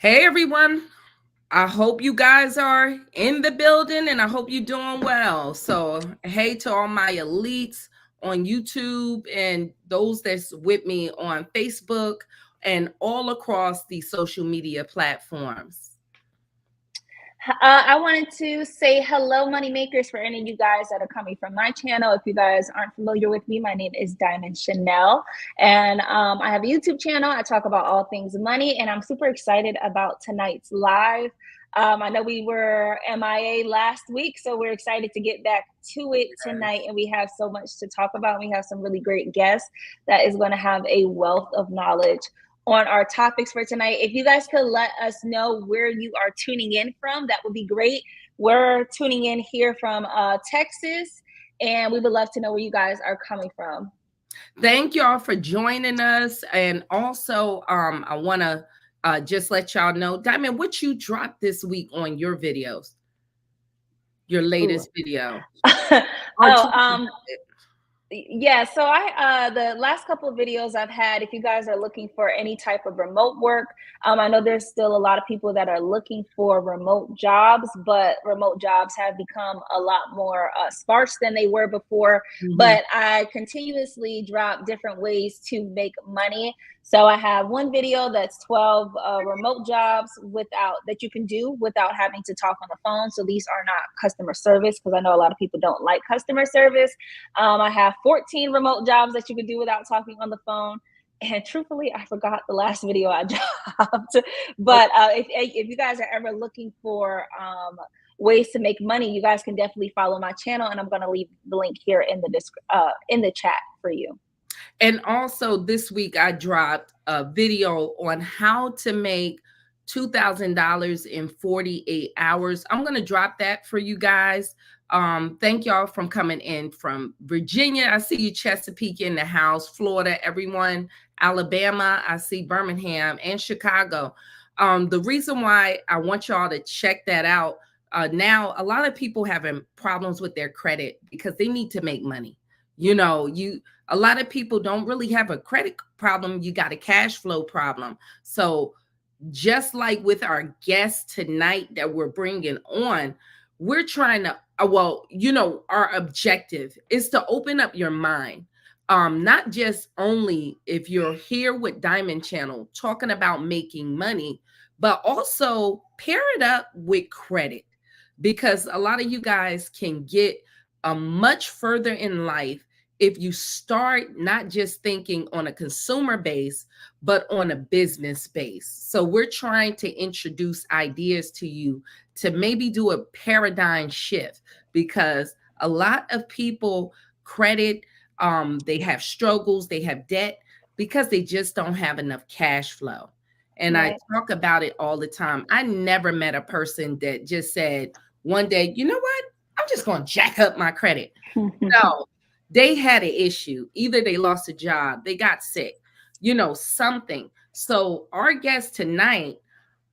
Hey everyone. I hope you guys are in the building and I hope you're doing well. So, hey to all my elites on YouTube and those that's with me on Facebook and all across the social media platforms. I wanted to say hello, money makers, for any of you guys that are coming from my channel. If you guys aren't familiar with me, my name is Diamond Chanel, and I have a YouTube channel. I talk about all things money, and I'm super excited about tonight's live. I know we were MIA last week, so we're excited to get back to it tonight, and we have so much to talk about. We have some really great guests that is going to have a wealth of knowledge on our topics for tonight. If you guys could let us know where you are tuning in from, that would be great. We're tuning in here from Texas, and we would love to know where you guys are coming from. Thank y'all for joining us. And also, I want to just let y'all know, Diamond, what you dropped this week on your videos, your latest video. Yeah, so I the last couple of videos I've had, if you guys are looking for any type of remote work, I know there's still a lot of people that are looking for remote jobs, but remote jobs have become a lot more sparse than they were before. But I continuously drop different ways to make money. So I have one video that's 12 remote jobs that you can do without having to talk on the phone. So these are not customer service, because I know a lot of people don't like customer service. I have 14 remote jobs that you can do without talking on the phone. And truthfully, I forgot the last video I dropped. But if you guys are ever looking for ways to make money, you guys can definitely follow my channel, and I'm going to leave the link here in the chat for you. And also this week I dropped a video on how to make $2,000 in 48 hours. I'm going to drop that for you guys. Thank y'all from coming in from Virginia. I see you, Chesapeake in the house, Florida, everyone, Alabama. I see Birmingham and Chicago. The reason why I want y'all to check that out, now a lot of people having problems with their credit because they need to make money. A lot of people don't really have a credit problem. You got a cash flow problem. So just like with our guest tonight that we're bringing on, we're trying to, our objective is to open up your mind. Not just only if you're here with Diamond Channel talking about making money, but also pair it up with credit, because a lot of you guys can get much further in life if you start not just thinking on a consumer base, but on a business base. So we're trying to introduce ideas to you to maybe do a paradigm shift, because a lot of people credit, they have struggles, they have debt because they just don't have enough cash flow. And right. I talk about it all the time. I never met a person that just said one day, you know what? I'm just going to jack up my credit. No, they had an issue. Either they lost a job, they got sick, something. So our guests tonight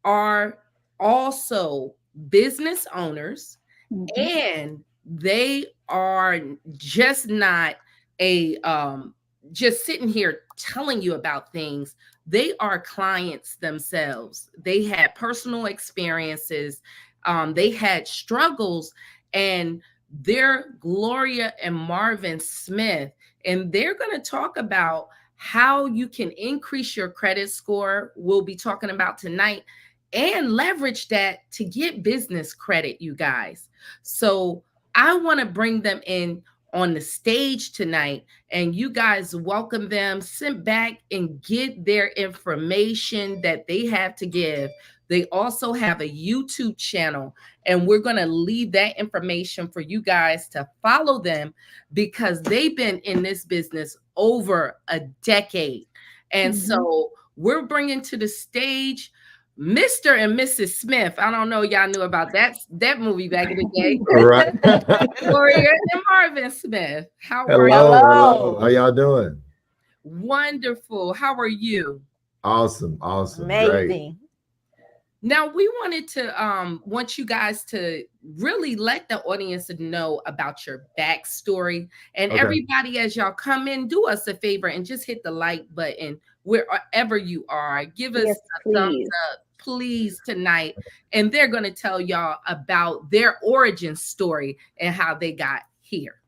are also business owners, and they are just not just sitting here telling you about things. They are clients themselves. They had personal experiences. They had struggles, and they're Gloria and Marvin Smith, and they're going to talk about how you can increase your credit score. We'll be talking about tonight, and leverage that to get business credit, you guys. So I want to bring them in on the stage tonight, and you guys welcome them, sit back and get their information that they have to give. They also have a YouTube channel, and we're going to leave that information for you guys to follow them, because they've been in this business over a decade. And so we're bringing to the stage Mr. and Mrs. Smith. I don't know, y'all knew about that movie back in the day. Right. Gloria and Marvin Smith. How Hello, are you? hello. How y'all doing? Wonderful. How are you? Awesome. Great. Amazing. Now we wanted to want you guys to really let the audience know about your backstory. And Okay. everybody, as y'all come in, do us a favor and just hit the like button wherever you are. Give us Yes, a thumbs please. up, please, tonight. And they're going to tell y'all about their origin story and how they got here.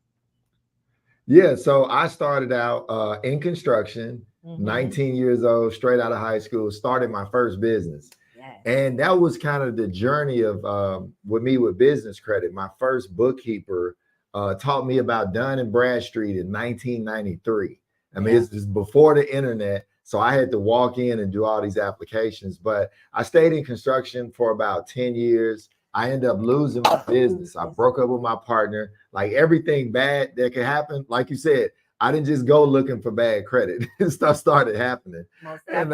Yeah, so I started out in construction, 19 years old, straight out of high school, started my first business. Yes. And that was kind of the journey of with me with business credit. My first bookkeeper taught me about Dun and Bradstreet in 1993. I mean, it's before the internet. So I had to walk in and do all these applications. But I stayed in construction for about 10 years. I ended up losing my business. I broke up with my partner. Like everything bad that could happen, like you said, I didn't just go looking for bad credit. Stuff started happening. And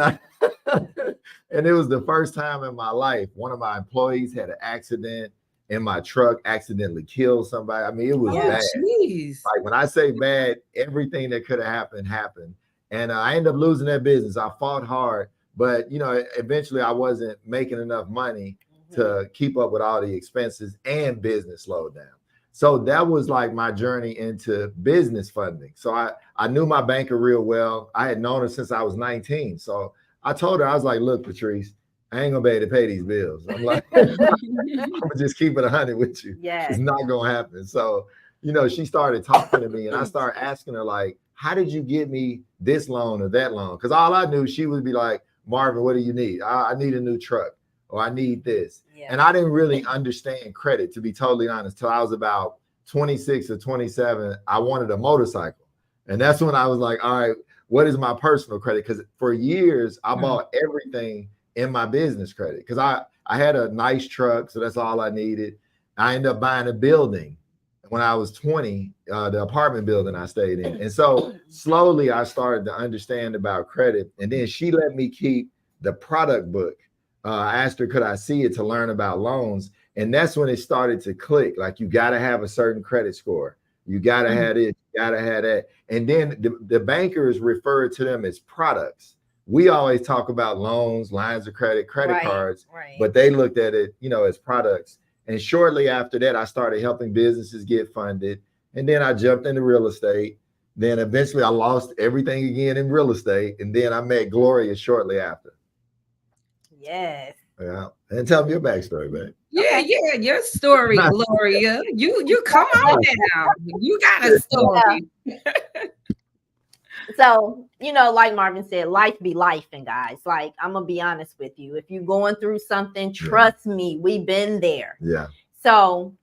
and it was the first time in my life one of my employees had an accident in my truck, accidentally killed somebody. I mean, it was bad. Geez. Like when I say bad, everything that could have happened. And I ended up losing that business. I fought hard, but you know, eventually I wasn't making enough money to keep up with all the expenses, and business slowed down. So that was like my journey into business funding. So I knew my banker real well. I had known her since I was 19. So I told her, I was like, look, Patrice, I ain't gonna be able to pay these bills. I'm like, I'm gonna just keep it 100 with you. Yes. It's not gonna happen. So, you know, she started talking to me and I started asking her, like, how did you get me this loan or that loan? Because all I knew, she would be like, Marvin, what do you need? I need a new truck, or I need this. And I didn't really understand credit, to be totally honest, till I was about 26 or 27. I wanted a motorcycle. And that's when I was like, all right, what is my personal credit? Because for years, I bought everything in my business credit because I had a nice truck. So that's all I needed. I ended up buying a building when I was 20, the apartment building I stayed in. And so slowly I started to understand about credit. And then she let me keep the product book. I asked her, could I see it to learn about loans? And that's when it started to click. Like, you got to have a certain credit score. You got to have it. You got to have that. And then the bankers referred to them as products. We always talk about loans, lines of credit, credit cards, but they looked at it, you know, as products. And shortly after that, I started helping businesses get funded. And then I jumped into real estate. Then eventually I lost everything again in real estate. And then I met Gloria shortly after. Yes. Yeah. And tell me your backstory, babe. Yeah, your story, Gloria. You come on now. You got a story. So, you know, like Marvin said, life be life, and guys, like, I'm gonna be honest with you. If you're going through something, trust me, we've been there. Yeah. So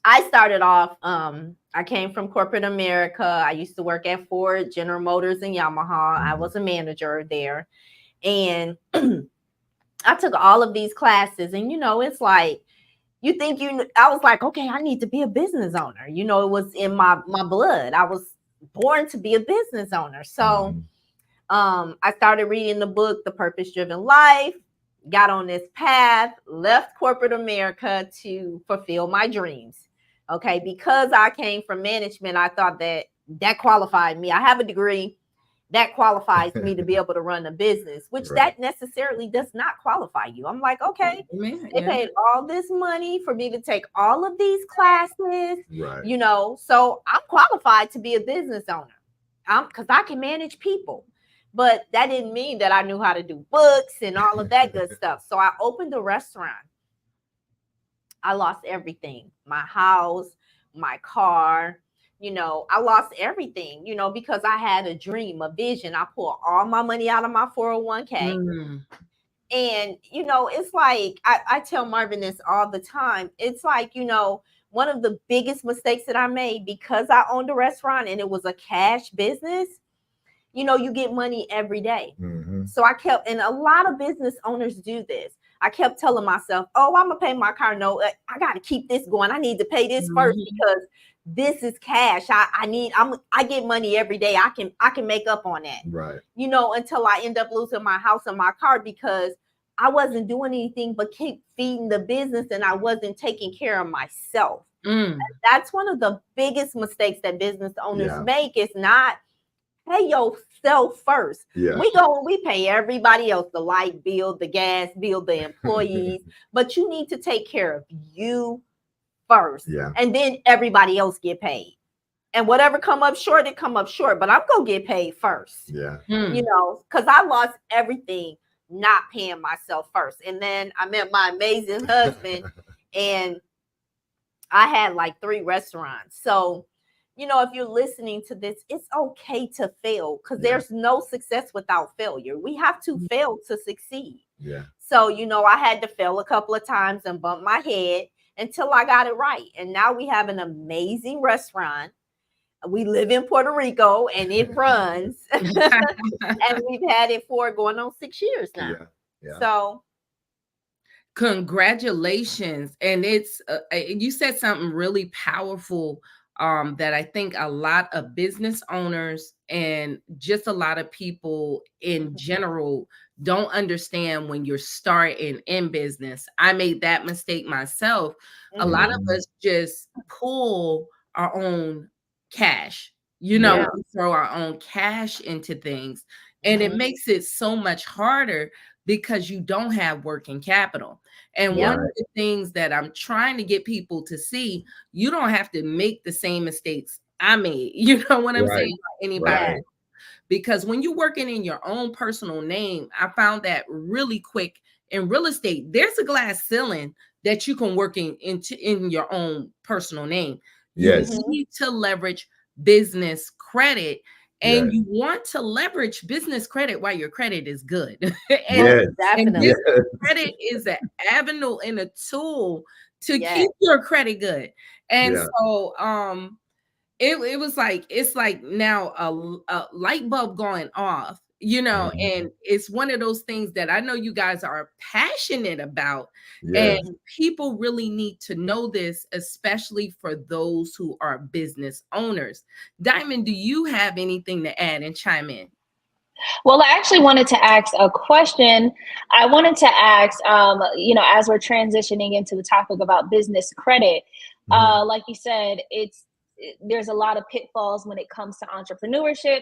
I started off, I came from corporate America. I used to work at Ford, General Motors, and Yamaha. I was a manager there. And I took all of these classes, and, you know, it's like, you think I was like, okay, I need to be a business owner. You know, it was in my blood. I was born to be a business owner. So I started reading the book, The Purpose Driven Life, got on this path, left corporate America to fulfill my dreams. Okay, because I came from management, I thought that qualified me. I have a degree that qualifies me to be able to run a business, which that necessarily does not qualify you. I'm like, okay, they paid all this money for me to take all of these classes, you know, so I'm qualified to be a business owner because I can manage people. But that didn't mean that I knew how to do books and all of that good stuff. So I opened a restaurant. I lost everything, my house, my car. You know, I lost everything, you know, because I had a dream, a vision. I pulled all my money out of my 401k. And, you know, it's like, I tell Marvin this all the time. It's like, you know, one of the biggest mistakes that I made, because I owned a restaurant and it was a cash business, you know, you get money every day. So I kept, and a lot of business owners do this. I kept telling myself, oh, I'm going to pay my car note. I got to keep this going. I need to pay this first because this is cash. I get money every day. I can make up on that. Right. You know, until I end up losing my house and my car because I wasn't doing anything but keep feeding the business and I wasn't taking care of myself. That's one of the biggest mistakes that business owners make, is not pay yourself first. Yeah. We pay everybody else, the light bill, the gas bill, the employees, but you need to take care of you first. Yeah. And then everybody else get paid. And whatever come up short, it come up short, but I'm going to get paid first. Yeah. You know, because I lost everything not paying myself first. And then I met my amazing husband and I had like 3 restaurants. So, you know, if you're listening to this, it's okay to fail because there's no success without failure. We have to fail to succeed. Yeah. So, you know, I had to fail a couple of times and bump my head until I got it right. And now we have an amazing restaurant. We live in Puerto Rico and it runs. And we've had it for going on 6 years now. Yeah. Yeah. So congratulations. And it's you said something really powerful that I think a lot of business owners and just a lot of people in general don't understand when you're starting in business. I made that mistake myself. A lot of us just pull our own cash, you know, we throw our own cash into things, and it makes it so much harder because you don't have working capital. And one of the things that I'm trying to get people to see, you don't have to make the same mistakes I made. You know what I'm saying? Anybody. Because when you're working in your own personal name, I found that really quick in real estate, there's a glass ceiling that you can work in your own personal name. Yes. You need to leverage business credit, and you want to leverage business credit while your credit is good. And definitely. Credit is an avenue and a tool to keep your credit good. And so it was like, it's like now a light bulb going off, you know, and it's one of those things that I know you guys are passionate about. And people really need to know this, especially for those who are business owners. Diamond, do you have anything to add and chime in? Well, I actually wanted to ask a question. I wanted to ask, you know, as we're transitioning into the topic about business credit, like you said, there's a lot of pitfalls when it comes to entrepreneurship.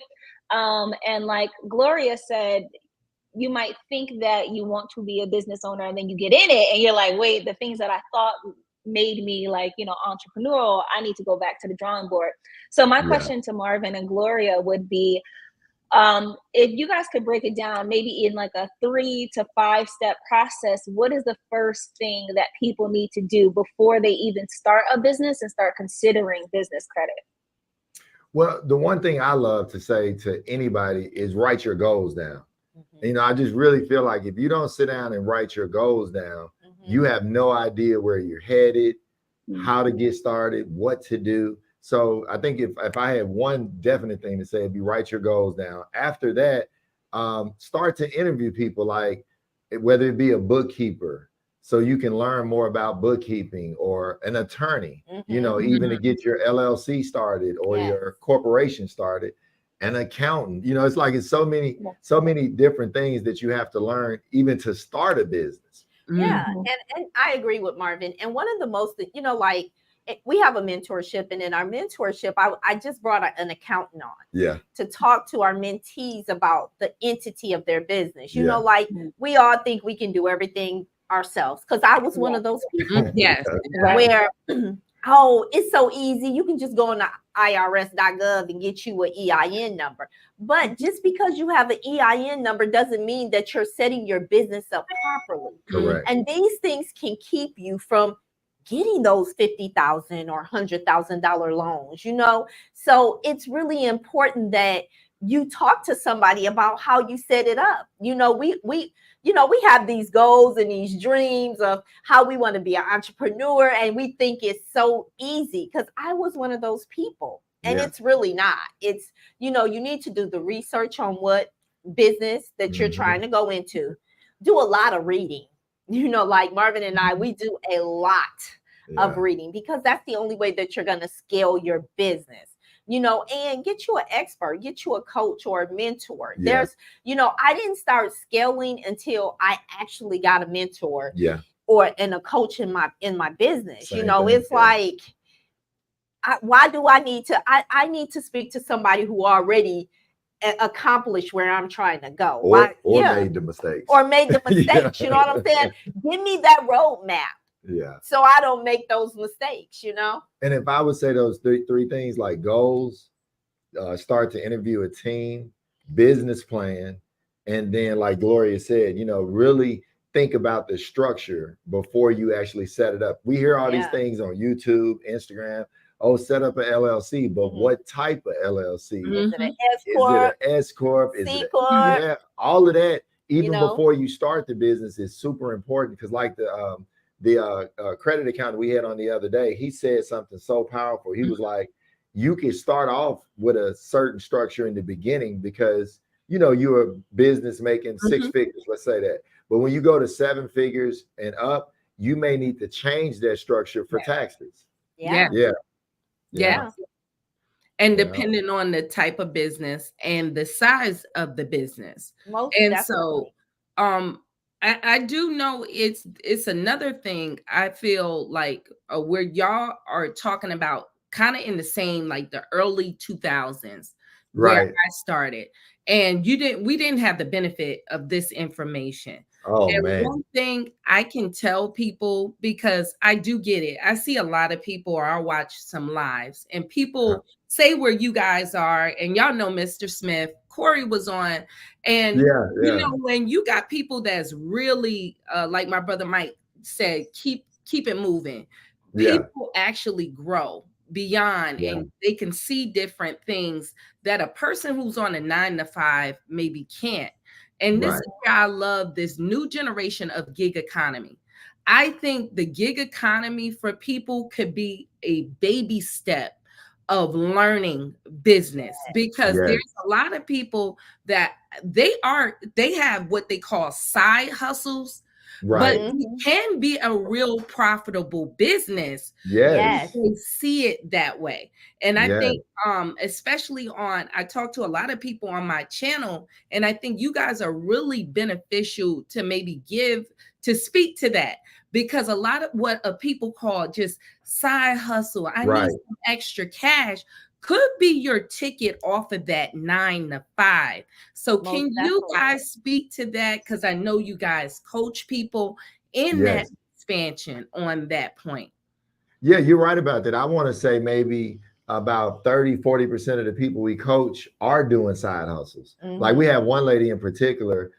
And like Gloria said, you might think that you want to be a business owner and then you get in it and you're like, wait, the things that I thought made me like, you know, entrepreneurial, I need to go back to the drawing board. So my question to Marvin and Gloria would be, if you guys could break it down, maybe in like a 3 to 5 step process, what is the first thing that people need to do before they even start a business and start considering business credit? Well, the one thing I love to say to anybody is write your goals down. You know, I just really feel like if you don't sit down and write your goals down, you have no idea where you're headed, how to get started, what to do. So I think if I had one definite thing to say, it'd be write your goals down. After that, start to interview people, like whether it be a bookkeeper, so you can learn more about bookkeeping, or an attorney, you know, even to get your LLC started or your corporation started, an accountant. You know, it's like it's so many different things that you have to learn even to start a business. Yeah, and I agree with Marvin. And one of the most, you know, like, we have a mentorship, and in our mentorship, I just brought an accountant on to talk to our mentees about the entity of their business. You know, like we all think we can do everything ourselves, because I was one of those people. Where, oh, it's so easy. You can just go on the IRS.gov and get you an EIN number. But just because you have an EIN number doesn't mean that you're setting your business up properly. Correct. And these things can keep you from getting those $50,000 or $100,000 loans, you know? So it's really important that you talk to somebody about how you set it up. You know, we have these goals and these dreams of how we want to be an entrepreneur, and we think it's so easy, because I was one of those people, and it's really not. It's, you know, you need to do the research on what business that you're trying to go into, do a lot of reading. You know, like Marvin and I, we do a lot of reading, because that's the only way that you're going to scale your business, you know, and get you an expert, get you a coach or a mentor. There's, you know, I didn't start scaling until I actually got a mentor and a coach in my business. You know, it's like, why do I need to, I need to speak to somebody who already accomplish where I'm trying to go. Or made the mistakes. Or made the mistakes. You know what I'm saying? Give me that roadmap. Yeah. So I don't make those mistakes, you know? And if I would say those three things, like goals, start to interview a team, business plan, and then like Gloria said, really think about the structure before you actually set it up. We hear all these things on YouTube, Instagram. Oh, set up an LLC, but what type of LLC? Is it an S corp? Is it an S corp? Is C it corp? Yeah, all of that, even before you start the business, is super important, because like the credit account we had on the other day, he said something so powerful. He was like, you can start off with a certain structure in the beginning because you're a business making 6 figures, let's say that. But when you go to 7 figures and up, you may need to change that structure for taxes. Yeah. And depending on the type of business and the size of the business. So I do know it's another thing I feel like where y'all are talking about kind of in the same, like the early 2000s, where I started. And we didn't have the benefit of this information. Oh, and man. One thing I can tell people, because I do get it. I see a lot of people, or I watch some lives, and people say where you guys are, and y'all know Mr. Smith, Corey was on. And when you got people that's really like my brother Mike said, keep it moving. People actually grow beyond and they can see different things that a person who's on a 9-to-5 maybe can't. And this is why I love this new generation of gig economy. I think the gig economy for people could be a baby step of learning business, because there's a lot of people that they have what they call side hustles. But it can be a real profitable business. Yes. They see it that way. And I think, especially I talk to a lot of people on my channel, and I think you guys are really beneficial to maybe speak to that, because a lot of what people call just side hustle, I need some extra cash, could be your ticket off of that 9-to-5. So can you guys speak to that? Because I know you guys coach people in that expansion on that point. Yeah, you're right about that. I want to say maybe about 30-40% of the people we coach are doing side hustles. Like we have one lady in particular,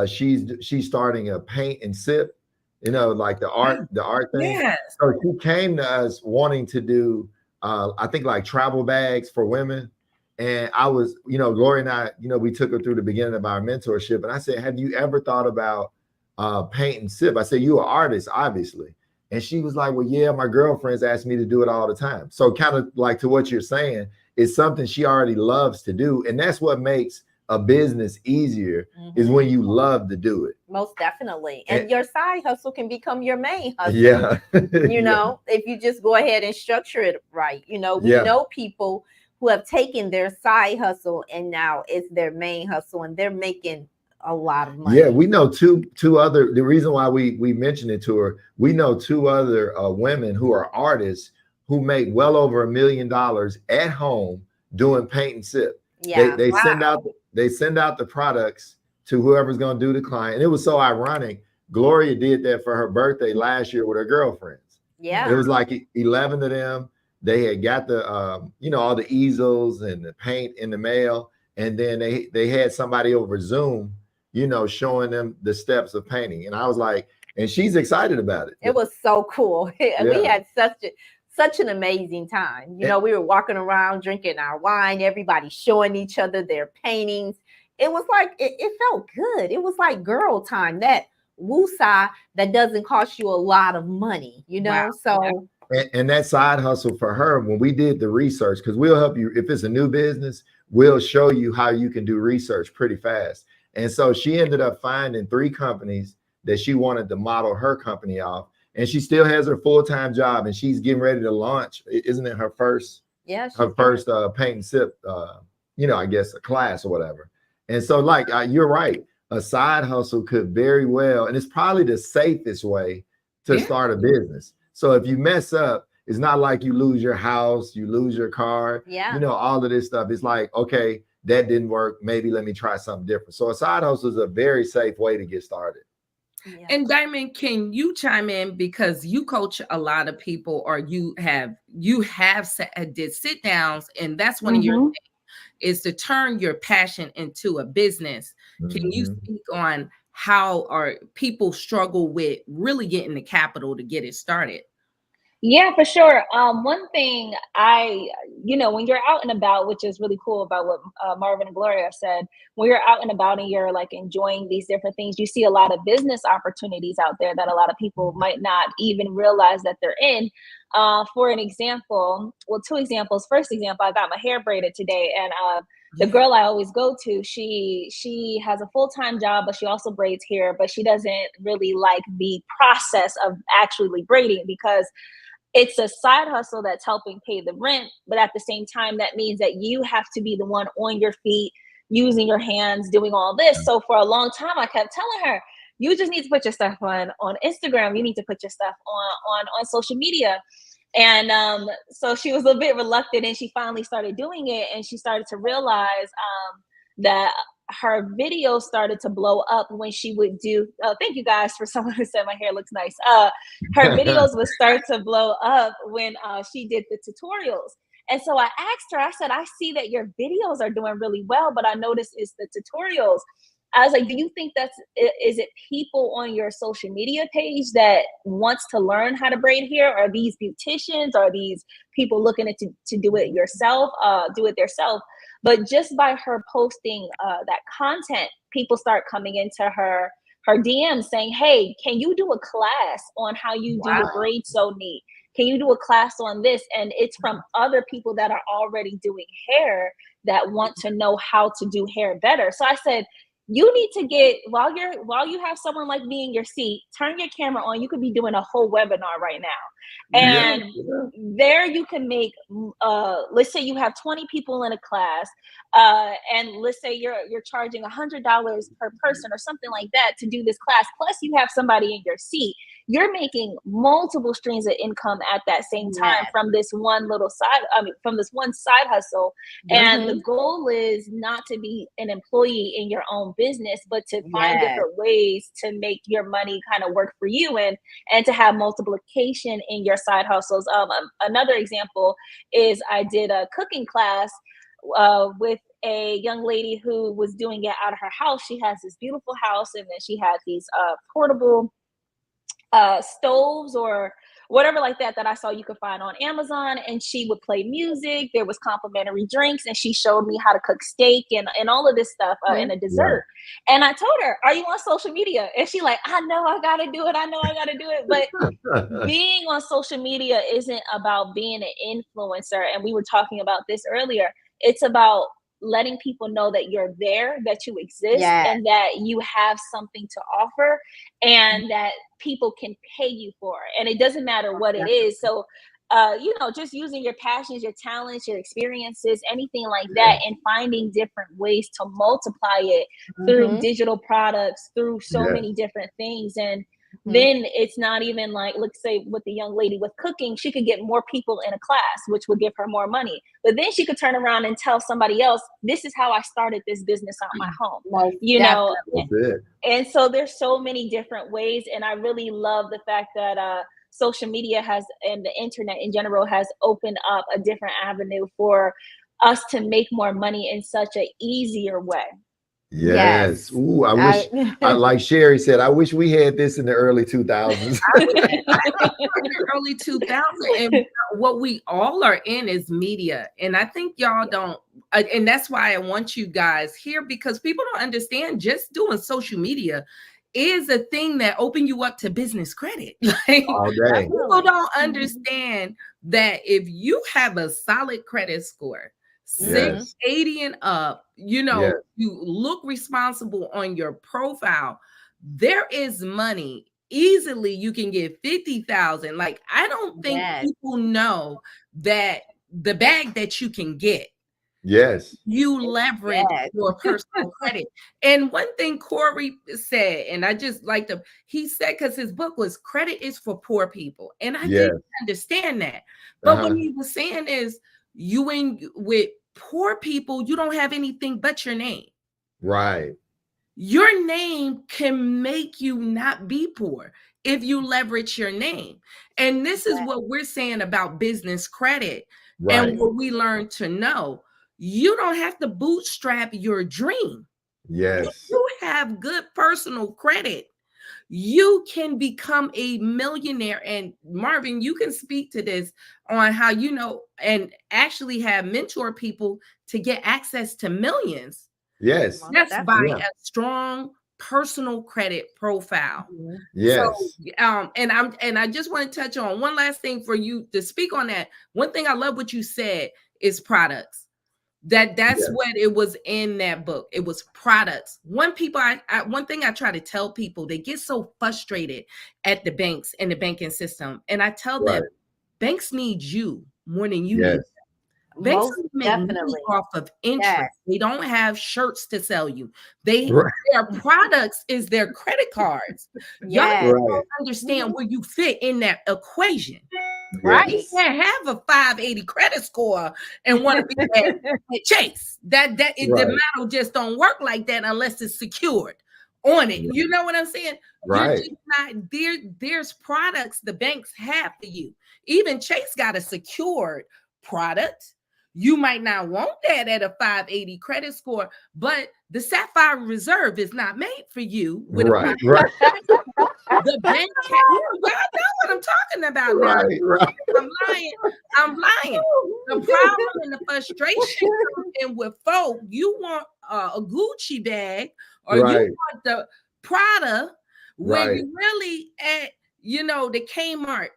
she's starting a paint and sip, like the art thing. Yes. So she came to us wanting to do I think like travel bags for women. And I was, Gloria and I, we took her through the beginning of our mentorship. And I said, have you ever thought about paint and sip? I said, you're an artist, obviously. And she was like, well, yeah, my girlfriends ask me to do it all the time. So kind of like to what you're saying, it's something she already loves to do. And that's what makes a business easier, is when you love to do it. Most definitely. And your side hustle can become your main hustle. Yeah. If you just go ahead and structure it right. We know people who have taken their side hustle and now it's their main hustle, and they're making a lot of money. Yeah, we know two other, the reason why we mentioned it to her, we know 2 other women who are artists who make well over $1 million at home doing paint and sip. Yeah. They send out the products to whoever's going to do the client. And it was so ironic. Gloria did that for her birthday last year with her girlfriends. Yeah. It was like 11 of them. They had got the, all the easels and the paint in the mail. And then they had somebody over Zoom, showing them the steps of painting. And I was like, and she's excited about it. It was so cool. We had such an amazing time. We were walking around drinking our wine, everybody showing each other their paintings. It was like, it felt good. It was like girl time, that woosah that doesn't cost you a lot of money, Wow. So. And that side hustle for her, when we did the research, because we'll help you, if it's a new business, we'll show you how you can do research pretty fast. And so she ended up finding 3 companies that she wanted to model her company off. And she still has her full-time job, and she's getting ready to launch. Isn't it her first? Yeah. Her first paint and sip, I guess a class or whatever. And so you're right. A side hustle could very well, and it's probably the safest way to start a business. So if you mess up, it's not like you lose your house, you lose your car, all of this stuff. It's like, okay, that didn't work. Maybe let me try something different. So a side hustle is a very safe way to get started. Yeah. And Diamond, can you chime in, because you coach a lot of people, or you did sit downs, and that's one of your things, is to turn your passion into a business. Can you speak on how people struggle with really getting the capital to get it started? Yeah, for sure. One thing when you're out and about, which is really cool about what Marvin and Gloria said, when you're out and about and you're like enjoying these different things, you see a lot of business opportunities out there that a lot of people might not even realize that they're in. For an example, well, two examples. First example, I got my hair braided today, and the girl I always go to, she has a full-time job, but she also braids hair, but she doesn't really like the process of actually braiding, because it's a side hustle that's helping pay the rent. But at the same time, that means that you have to be the one on your feet, using your hands, doing all this. So for a long time, I kept telling her, you just need to put your stuff on Instagram. You need to put your stuff on social media. And so she was a bit reluctant, and she finally started doing it. And she started to realize that her videos started to blow up when she would do, thank you guys for someone who said my hair looks nice. Her videos would start to blow up when she did the tutorials. And so I asked her, I said, I see that your videos are doing really well, but I noticed it's the tutorials. I was like, do you think is it people on your social media page that wants to learn how to braid hair? Are these beauticians? Are these people looking to do it themselves? But just by her posting that content, people start coming into her DMs saying, hey, can you do a class on how you do your braids so neat? Can you do a class on this? And it's from other people that are already doing hair that want to know how to do hair better. So I said, you need to get, while you have someone like me in your seat, turn your camera on. You could be doing a whole webinar right now. And there you can make, let's say you have 20 people in a class, and let's say you're charging $100 per person or something like that to do this class. Plus you have somebody in your seat. You're making multiple streams of income at that same time from this one side hustle. And the goal is not to be an employee in your own business, but to find different ways to make your money kind of work for you, and to have multiplication in your side hustles. Another example is I did a cooking class with a young lady who was doing it out of her house. She has this beautiful house, and then she had these portable stoves or whatever like that I saw you could find on Amazon. And she would play music. There was complimentary drinks, and she showed me how to cook steak and all of this stuff and a dessert. And I told her, are you on social media? And she like, I know I gotta do it. But being on social media isn't about being an influencer. And we were talking about this earlier. It's about letting people know that you're there, that you exist, and that you have something to offer, and that people can pay you for it. And it doesn't matter what it is. So, just using your passions, your talents, your experiences, anything like that, and finding different ways to multiply it through digital products, through so many different things. And then it's not even like, let's say with the young lady with cooking, she could get more people in a class, which would give her more money. But then she could turn around and tell somebody else, this is how I started this business at my home, And so there's so many different ways. And I really love the fact that social media and the internet in general has opened up a different avenue for us to make more money in such an easier way. Yes. Ooh, I wish, like Sherry said, I wish we had this in the early 2000s. Early 2000s, and what we all are in is media. And I think y'all don't, and that's why I want you guys here, because people don't understand just doing social media is a thing that open you up to business credit. Like, people don't understand that if you have a solid credit score, 680 and up, you look responsible on your profile, there is money. Easily you can get 50,000. Like, I don't think people know that the bag that you can get, you leverage your personal credit. And one thing Corey said, and I just liked him, he said, because his book was Credit is for Poor People. And I didn't understand that. But what he was saying is, you with Poor people, you don't have anything but your name. Right. Your name can make you not be poor if you leverage your name. And this is what we're saying about business credit and what we learn to know. You don't have to bootstrap your dream. Yes. If you have good personal credit, you can become a millionaire. And Marvin, you can speak to this on how and actually have mentor people to get access to millions. Yes. That's by a strong personal credit profile. Yes. So, and I just want to touch on one last thing for you to speak on that. One thing I love what you said is products. That's what it was in that book. It was products. One thing I try to tell people, they get so frustrated at the banks and the banking system. And I tell them, banks need you more than you need them. Banks make money off of interest. Yes. They don't have shirts to sell you. Their products is their credit cards. Y'all don't understand where you fit in that equation. Right. You can't have a 580 credit score and want to be at Chase. The model just don't work like that unless it's secured on it. You know what I'm saying? Right. You're just not, there's products the banks have for you. Even Chase got a secured product. You might not want that at a 580 credit score, but the Sapphire Reserve is not made for you. With right. The bank, y'all know what I'm talking about now. Right. I'm lying. The problem and the frustration and with folk, you want a Gucci bag or you want the Prada when you really at the Kmart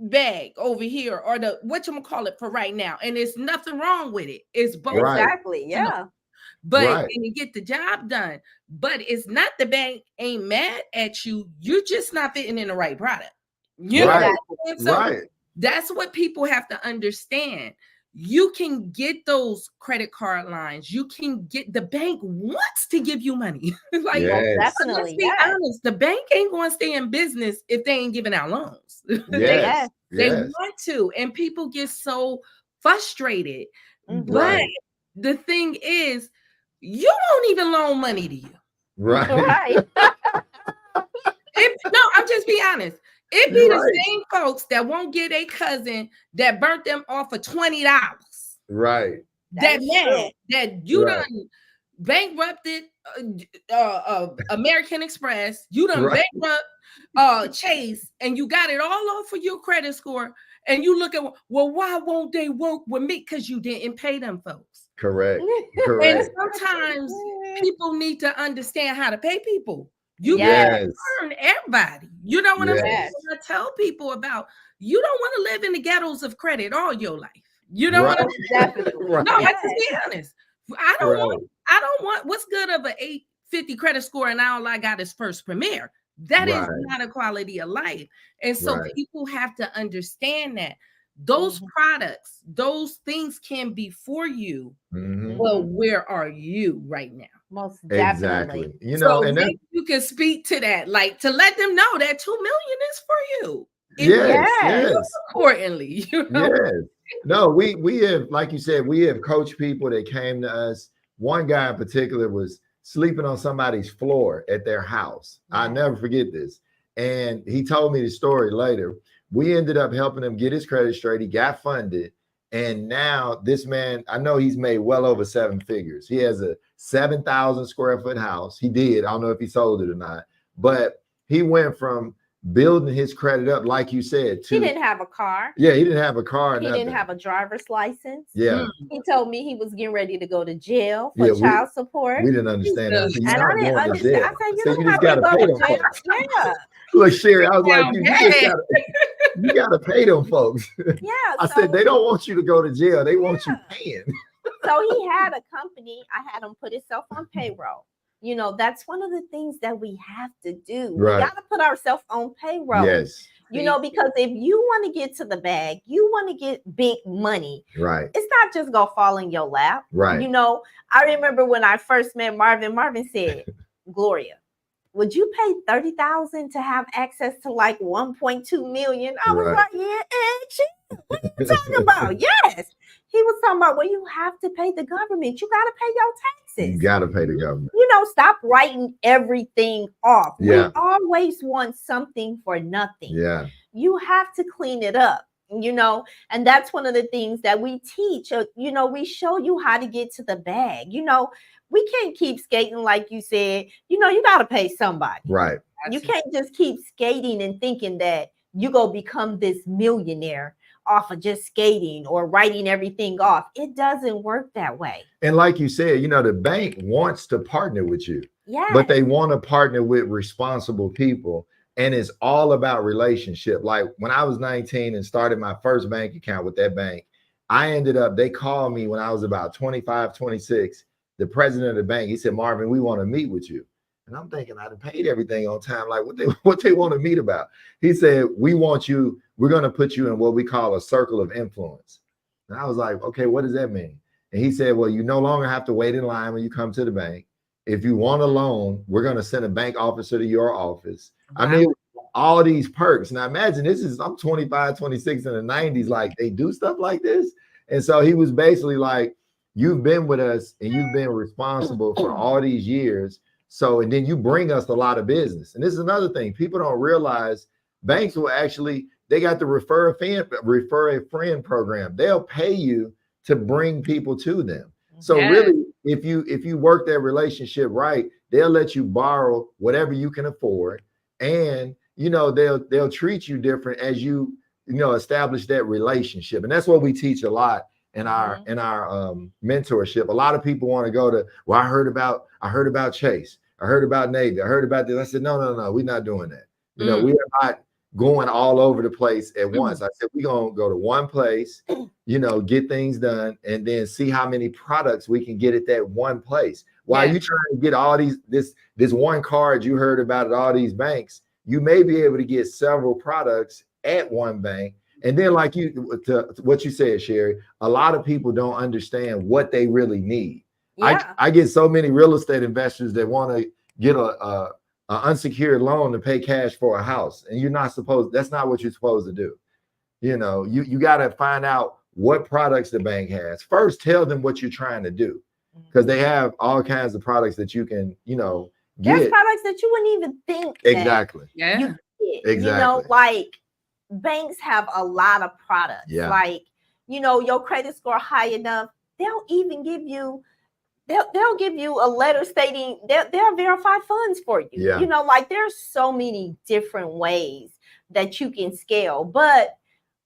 bag over here or the whatchamacallit for right now, and there's nothing wrong with it. It's both exactly but and you get the job done. But it's not the bank ain't mad at you, you're just not fitting in the right product. That's what people have to understand. You can get those credit card lines. You can get, the bank wants to give you money. Definitely. Let's be honest. The bank ain't going to stay in business if they ain't giving out loans. Yes. They want to, and people get so frustrated. But the thing is, you won't even loan money to you. Right. No, I'm just being honest. It be the same folks that won't get a cousin that burnt them off for $20. Right. That you done bankrupted American Express. You done bankrupt Chase, and you got it all off for your credit score. And you look at, well, why won't they work with me? Because you didn't pay them folks. Correct. And sometimes people need to understand how to pay people. You can't earn everybody. You know what I'm saying? I tell people about, you don't want to live in the ghettos of credit all your life. You know what I'm saying? No, let's be honest. I don't want what's good of an 850 credit score and all I got is First Premier. That is not a quality of life. And so people have to understand that those products, those things can be for you. Well, where are you right now? Most definitely. Exactly. And you can speak to that, like to let them know that 2 million is for you. Yes. Importantly, No, we have, like you said, we have coached people that came to us. One guy in particular was sleeping on somebody's floor at their house. I'll never forget this. And he told me the story later. We ended up helping him get his credit straight. He got funded. And now this man, I know he's made well over 7 figures. He has a 7,000 square foot house. He did. I don't know if he sold it or not. But he went from building his credit up, like you said. He didn't have a car. Yeah, he didn't have a car. He didn't have a driver's license. Yeah. He told me he was getting ready to go to jail for child support. We didn't understand that. And I didn't understand. I said, you just got to pay them folks. Look, Sherry, I was like, you got to pay them folks. Yeah. I said, they don't want you to go to jail. They want you paying. So he had a company. I had him put himself on payroll. That's one of the things that we have to do. We got to put ourselves on payroll. Yes. Because if you want to get to the bag, you want to get big money. Right. It's not just going to fall in your lap. Right. I remember when I first met Marvin, Marvin said, Gloria, would you pay 30,000 to have access to like 1.2 million? I was Right. like, yeah, what are you talking about? Yes. He was talking about, well, you have to pay the government. You got to pay your taxes. You got to pay the government. You know, stop writing everything off. Yeah. We always want something for nothing. Yeah. You have to clean it up, you know, and that's one of the things that we teach. You know, we show you how to get to the bag. You know, we can't keep skating like you said. You know, you got to pay somebody. Right. You can't just keep skating and thinking that you go become this millionaire off of just skating or writing everything off. It doesn't work that way. And like you said, you know, the bank wants to partner with you, Yeah. but they want to partner with responsible people. And it's all about relationship. Like when I was 19 and started my first bank account with that bank, they called me when I was about 25, 26, the president of the bank. He said, Marvin, we want to meet with you. And I'm thinking I'd have paid everything on time. Like what they want to meet about. He said, we're going to put you in what we call a circle of influence. And I was like, okay, what does that mean? And he said, well, you no longer have to wait in line when you come to the bank. If you want a loan, we're going to send a bank officer to your office. Wow. I mean, all these perks. Now imagine I'm 25, 26 in the 90s. Like they do stuff like this. And so he was basically like, you've been with us and you've been responsible for all these years. So, and then you bring us a lot of business. And this is another thing. People don't realize banks will they got the refer a friend program. They'll pay you to bring people to them. So really, if you work that relationship right, they'll let you borrow whatever you can afford. And, you know, they'll treat you different as you establish that relationship. And that's what we teach a lot in our mentorship. A lot of people want to go to, well, I heard about Chase. I heard about Navy. I heard about this. I said, no, we're not doing that. You know, we are not going all over the place at once. I said, we're going to go to one place, you know, get things done, and then see how many products we can get at that one place. While you trying to get all this one card you heard about at all these banks, you may be able to get several products at one bank. And then like what you said, Sherry, a lot of people don't understand what they really need. Yeah. I get so many real estate investors that want to get a unsecured loan to pay cash for a house. And that's not what you're supposed to do. You know, you got to find out what products the bank has. First, tell them what you're trying to do, because they have all kinds of products that you can, you know, get. There's products that you wouldn't even think. Exactly. Yeah. Exactly. You know, like banks have a lot of products. Yeah. Like, you know, your credit score high enough, they'll even give you they'll give you a letter stating they'll verify funds for you. Yeah. You know, like there's so many different ways that you can scale, but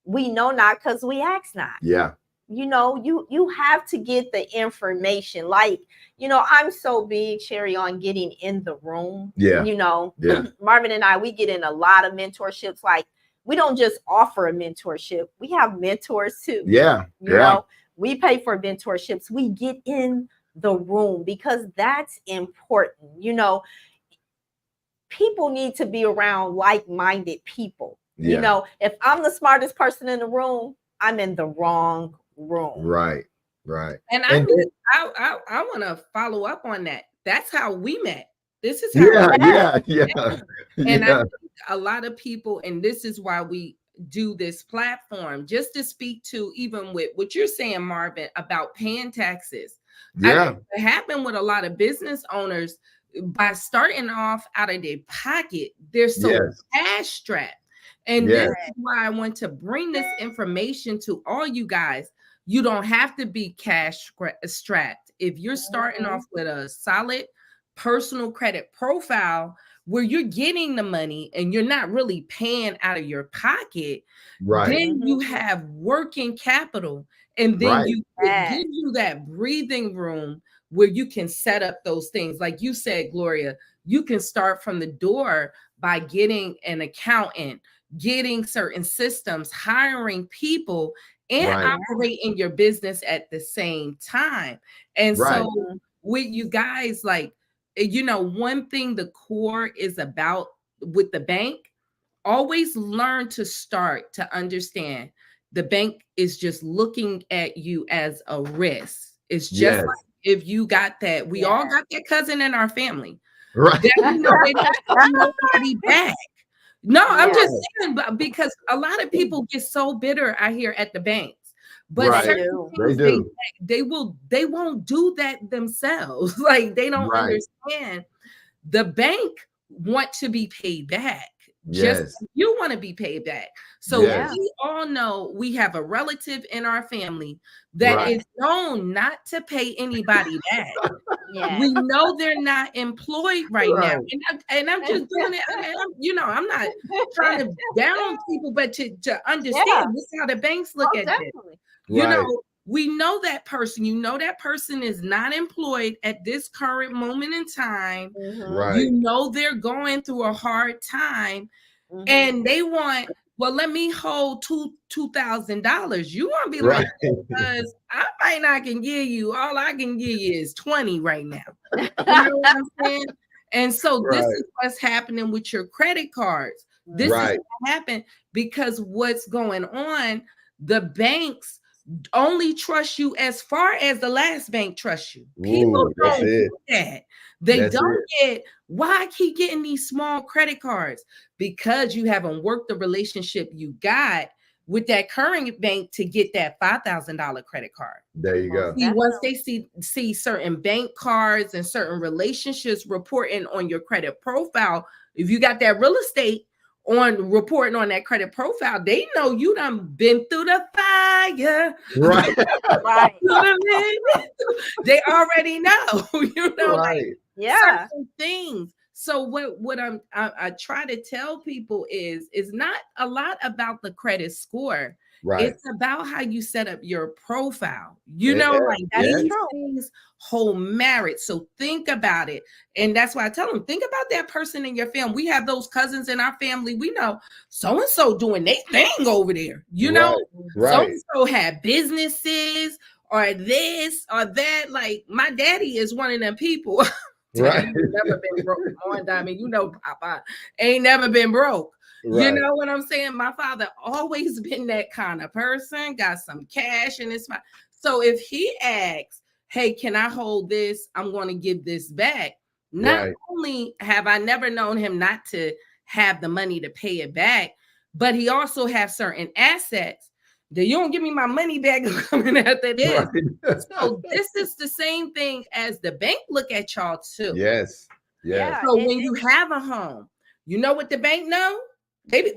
we know not because we ask not. Yeah. You know, you have to get the information. Like, you know, I'm so big, Sherry, on getting in the room. Yeah. You know, Marvin and I, we get in a lot of mentorships. Like, we don't just offer a mentorship. We have mentors too. Yeah. You know, we pay for mentorships. We get in the room because that's important. You know, people need to be around like-minded people. Yeah. You know, if I'm the smartest person in the room, I'm in the wrong room. Right. And I want to follow up on that. That's how we met. This is how And I think a lot of people, and this is why we do this platform, just to speak to even with what you're saying, Marvin, about paying taxes. Yeah. It happened with a lot of business owners by starting off out of their pocket. They're so cash strapped. And this is why I want to bring this information to all you guys. You don't have to be cash strapped. If you're starting off with a solid personal credit profile where you're getting the money and you're not really paying out of your pocket, then you have working capital. And then it gives you that breathing room where you can set up those things. Like you said, Gloria, you can start from the door by getting an accountant, getting certain systems, hiring people, and operating your business at the same time. And so with you guys, like, you know, one thing the core is about with the bank, always learn to start to understand the bank is just looking at you as a risk. It's just like if you got that, we all got that cousin in our family. Right. That you know they don't pay nobody back. No, I'm Yeah. just saying, because a lot of people get so bitter, I hear, at the banks. But Right. certain They things do. they won't do that themselves. Like they don't Right. understand. The bank want to be paid back. Just Yes. like you want to be paid back. So Yes. we all know we have a relative in our family that Right. is known not to pay anybody back. Yeah. We know they're not employed right now, Right. and I'm just doing it. I'm not trying to down people, but to understand Yeah. this is how the banks look Oh, at it. definitely. You Right. know, we know that person. You know that person is not employed at this current moment in time. Mhm. Right. You know they're going through a hard time, Mhm. and they want. Well, let me hold $2,000. You want to be Right. like, because I might not can give you. All I can give you is 20 right now. You know what I'm saying? And so this Right. is what's happening with your credit cards. This Right. is what happened because what's going on, the banks only trust you as far as the last bank trusts you. People Ooh, that's don't it. do that. They That's don't it. get why I keep getting these small credit cards because you haven't worked the relationship you got with that current bank to get that $5,000 credit card. There you go. See, once they see certain bank cards and certain relationships reporting on your credit profile, if you got that real estate on reporting on that credit profile, they know you done been through the fire. Right. Right. You know what I mean? They already know, you know, like Right. Yeah. certain things. So what I try to tell people is not a lot about the credit score. Right. It's about how you set up your profile. You Yeah, know, like that's these true. things hold merit. So think about it. And that's why I tell them, think about that person in your family. We have those cousins in our family. We know so-and-so doing their thing over there. You know, Right. so-and-so had businesses or this or that. Like my daddy is one of them people. Right. Ain't never been broke. On Diamond, you know, Papa ain't never been broke. You Right. know what I'm saying? My father always been that kind of person, got some cash in his mind. So if he asks, hey, can I hold this? I'm going to give this back. Not Right. only have I never known him not to have the money to pay it back, but he also has certain assets that you don't give me my money back coming after this. Right. So this is the same thing as the bank look at y'all too. Yes. Yes. Yeah. So when you have a home, you know what the bank know? They be,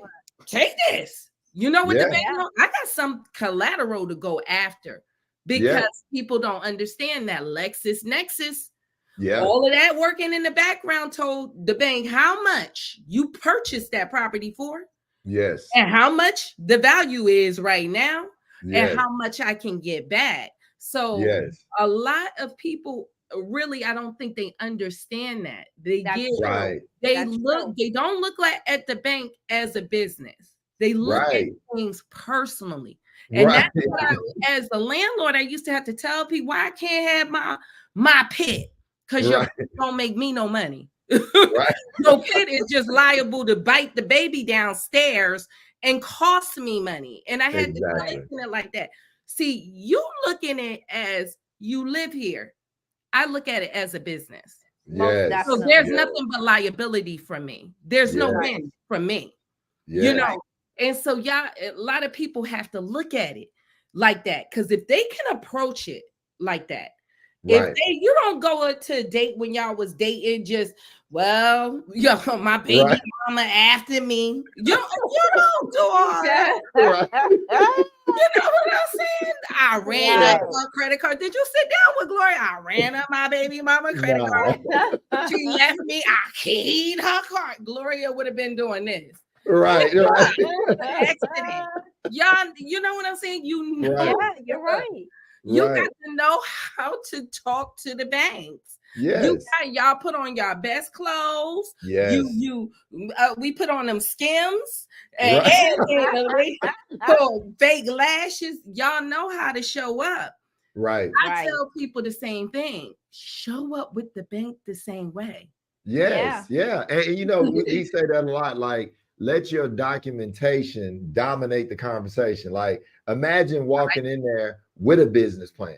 take this. You know what the bank know? I got some collateral to go after because people don't understand that LexisNexis, all of that working in the background told the bank how much you purchased that property for. Yes. And how much the value is right now and how much I can get back. So a lot of people really, I don't think they understand that. They they don't look like at the bank as a business. They look at things personally. And that's what as the landlord, I used to have to tell people why I can't have my pit because your pit don't make me no money. Your pit is just liable to bite the baby downstairs and cost me money. And I had to explain it like that. See, you looking at it as you live here. I look at it as a business. Yes. So there's nothing but liability from me. There's no win from me. You know, and so a lot of people have to look at it like that. Because if they can approach it like that, if you don't go to a date when y'all was dating, just my baby mama after me. You don't do all that. You know what I'm saying? I ran up her credit card. Did you sit down with Gloria? I ran up my baby mama credit card. She left me. I keyed her card. Gloria would have been doing this. Right. Accident. Y'all, you know what I'm saying? You know, you're right. You got to know how to talk to the banks. Yes. Y'all put on y'all best clothes. Yes. We put on them Skims and fake lashes. Y'all know how to show up. Right. I tell people the same thing. Show up with the bank the same way. Yes. Yeah. And you know, we say that a lot, like, let your documentation dominate the conversation. Like, imagine walking in there with a business plan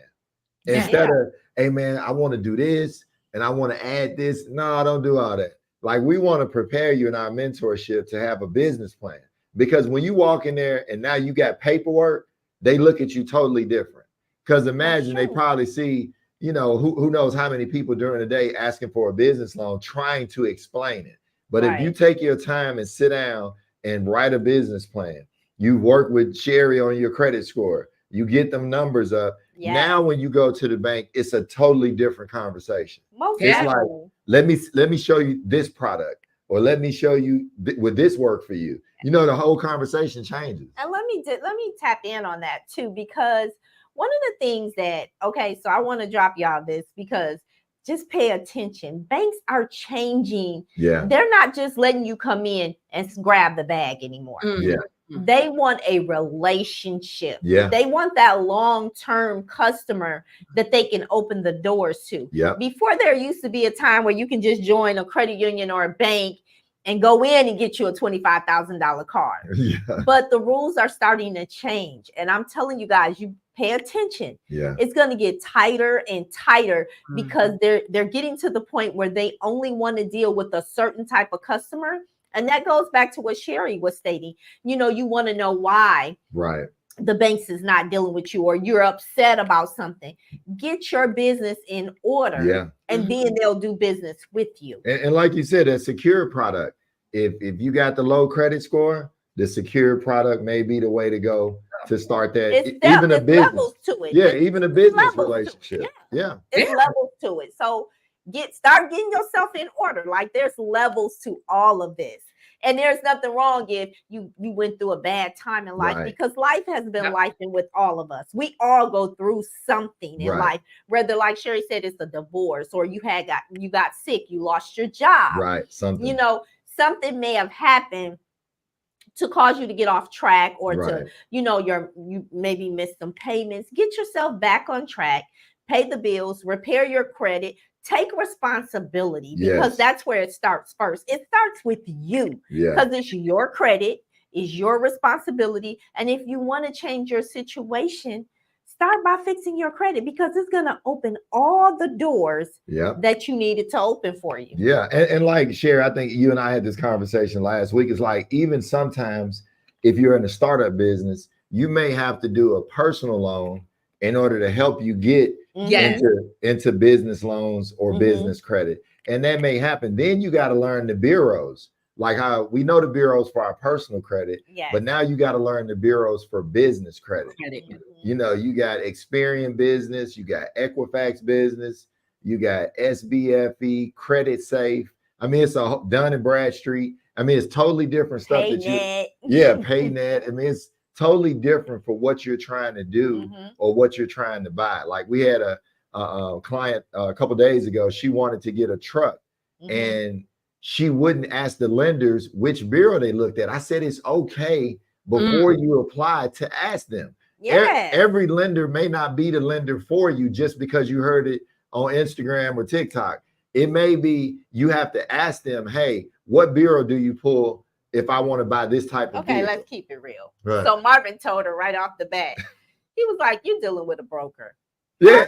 instead of, hey man, I want to do this. and I want to add this. No, don't do all that. Like, we want to prepare you in our mentorship to have a business plan, because when you walk in there and now you got paperwork, they look at you totally different. Because imagine they probably see, you know, who knows how many people during the day asking for a business loan, trying to explain it. But if you take your time and sit down and write a business plan, you work with Sherry on your credit score, you get them numbers up. Now, when you go to the bank, it's a totally different conversation. It's like, let me show you this product, or let me show you would this work for you? You know, the whole conversation changes. And let me tap in on that too, because one of the things that, so I want to drop y'all this, because just pay attention. Banks are changing. Yeah. They're not just letting you come in and grab the bag anymore. Yeah. They want a relationship. Yeah. They want that long-term customer that they can open the doors to. Yeah. Before, there used to be a time where you can just join a credit union or a bank and go in and get you a $25,000 card. Yeah. But the rules are starting to change. And I'm telling you guys, you pay attention. Yeah. It's going to get tighter and tighter, because they're getting to the point where they only want to deal with a certain type of customer. And that goes back to what Sherry was stating. You know, you want to know why the banks is not dealing with you, or you're upset about something. Get your business in order. Yeah. And then they'll do business with you. And like you said, a secure product. If you got the low credit score, the secure product may be the way to go to start that. Even a business. Levels to it. Yeah, even a business relationship. Yeah. It's levels to it. So start getting yourself in order. Like, there's levels to all of this. And there's nothing wrong if you went through a bad time in life, because life has been lifing with all of us. We all go through something in life, whether, like Sherry said, it's a divorce, or you got sick, you lost your job. Right. Something. You know, something may have happened to cause you to get off track, or to, you know, you maybe missed some payments. Get yourself back on track, pay the bills, repair your credit, take responsibility, because that's where it starts first. It starts with you, because it's your credit, is your responsibility. And if you want to change your situation, start by fixing your credit, because it's going to open all the doors that you needed to open for you. Yeah. And like, Sherry, I think you and I had this conversation last week. It's like, even sometimes if you're in a startup business, you may have to do a personal loan in order to help you get into business loans or business credit. And that may happen. Then you got to learn the bureaus, like how we know the bureaus for our personal credit, but now you got to learn the bureaus for business credit. You know, you got Experian Business, you got Equifax Business, you got SBFE, Credit Safe. I mean, it's a Dun & Bradstreet. I mean, it's totally different stuff PayNet. PayNet. I mean, it's totally different for what you're trying to do or what you're trying to buy. Like, we had a client a couple of days ago. She wanted to get a truck, and she wouldn't ask the lenders which bureau they looked at. I said, it's okay before you apply to ask them. Every lender may not be the lender for you just because you heard it on Instagram or TikTok. It may be you have to ask them, hey, what bureau do you pull if I want to buy this type of vehicle? Let's keep it real. So Marvin told her right off the bat, he was like, you're dealing with a broker. I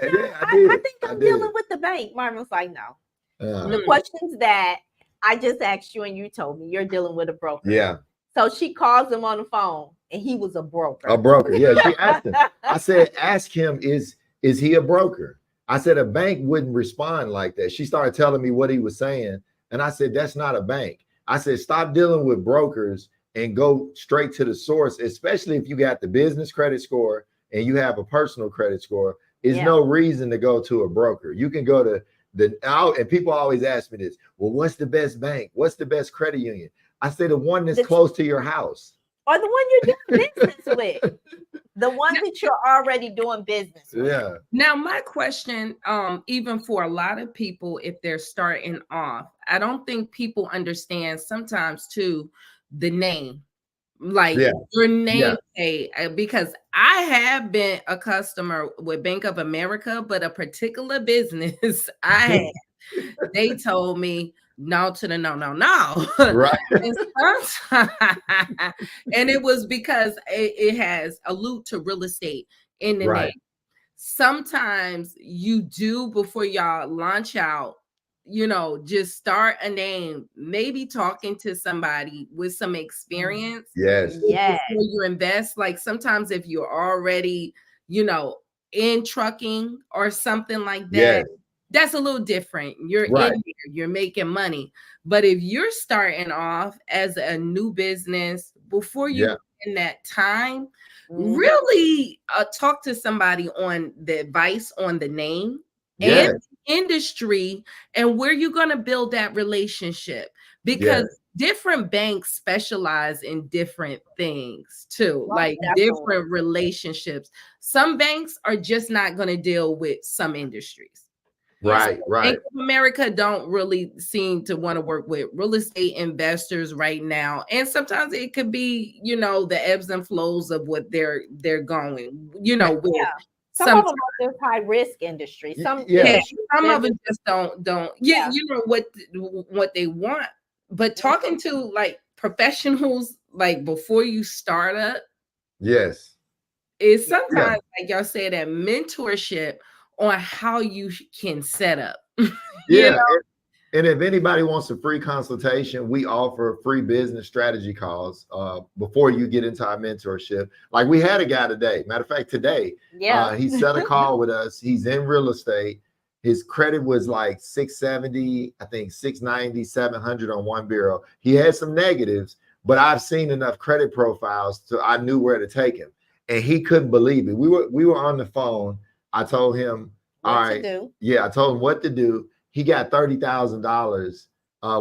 think I'm dealing with the bank. Marvin was like, no. The questions that I just asked you and you told me, you're dealing with a broker. Yeah. So she calls him on the phone, and he was a broker. A broker. Yeah. She asked him. I said, ask him, is he a broker? I said, a bank wouldn't respond like that. She started telling me what he was saying. And I said, that's not a bank. I said, stop dealing with brokers and go straight to the source, especially if you got the business credit score and you have a personal credit score. There's no reason to go to a broker. You can go to and people always ask me this, well, what's the best bank? What's the best credit union? I say the one that's close to your house. Or the one you're doing business with. The one that you're already doing business with. Yeah. Now, my question, even for a lot of people, if they're starting off, I don't think people understand sometimes too the name. Like your name, because I have been a customer with Bank of America, but a particular business I had, they told me no to the no. Right. And it was because it has allude to real estate in the name. Sometimes you do, before y'all launch out, you know, just start a name, maybe talking to somebody with some experience. Yes. Yes. Before you invest. Like sometimes if you're already, you know, in trucking or something like that, Yes. that's a little different. You're Right. in there, you're making money. But if you're starting off as a new business, before you Yeah. in that time, Mhm. really talk to somebody on the advice on the name Yes. and industry and where you're going to build that relationship, because Yes. different banks specialize in different things too, Most like definitely. different relationships. Some banks are just not going to deal with some industries. Right. Right. Bank of America don't really seem to want to work with real estate investors right now. And sometimes it could be, you know, the ebbs and flows of what they're going, you know, with Yeah. Some of them are just high risk industry. Some Yeah. some they're of them just don't Yeah. you know what they want. But talking to like professionals like before you start up Yes. is sometimes like y'all say that mentorship on how you can set up. You Yeah. know? And if anybody wants a free consultation, we offer free business strategy calls before you get into our mentorship. Like we had a guy today. Matter of fact, today, Yeah. he set a call with us. He's in real estate. His credit was like 670, I think 690, 700 on one bureau. He had some negatives, but I've seen enough credit profiles so I knew where to take him. And he couldn't believe it. We were on the phone. I told him, all What right. to do. Yeah, I told him what to do. He got $30,000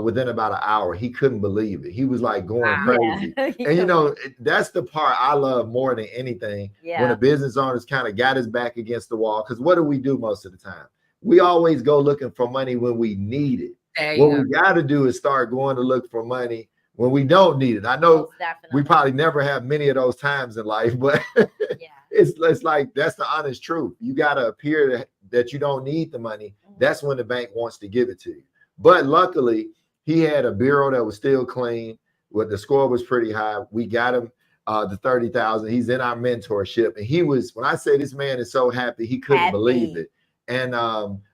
within about an hour. He couldn't believe it. He was like going crazy. Yeah. And you know, that's the part I love more than anything. Yeah. When a business owner's kind of got his back against the wall. Because what do we do most of the time? We always go looking for money when we need it. There What you we got to do is start going to look for money when we don't need it. I know Most definitely. we probably never have many of those times in life, but Yeah. it's like that's the honest truth. You got to appear that you don't need the money. That's when the bank wants to give it to you. But luckily, he had a bureau that was still clean. But the score was pretty high. We got him the 30,000. He's in our mentorship, and he was. When I say this man is so happy, he couldn't believe it. And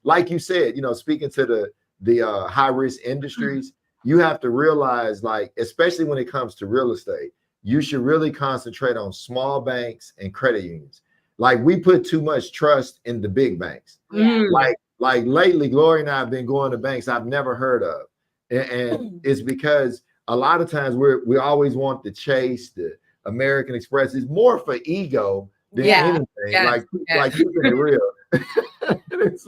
like you said, you know, speaking to the high risk industries, you have to realize, like, especially when it comes to real estate, you should really concentrate on small banks and credit unions. Like we put too much trust in the big banks. Yeah. Like lately, Gloria and I have been going to banks I've never heard of, and it's because a lot of times we always want the Chase, the American Express. It's more for ego than anything. Like keeping it real. and it's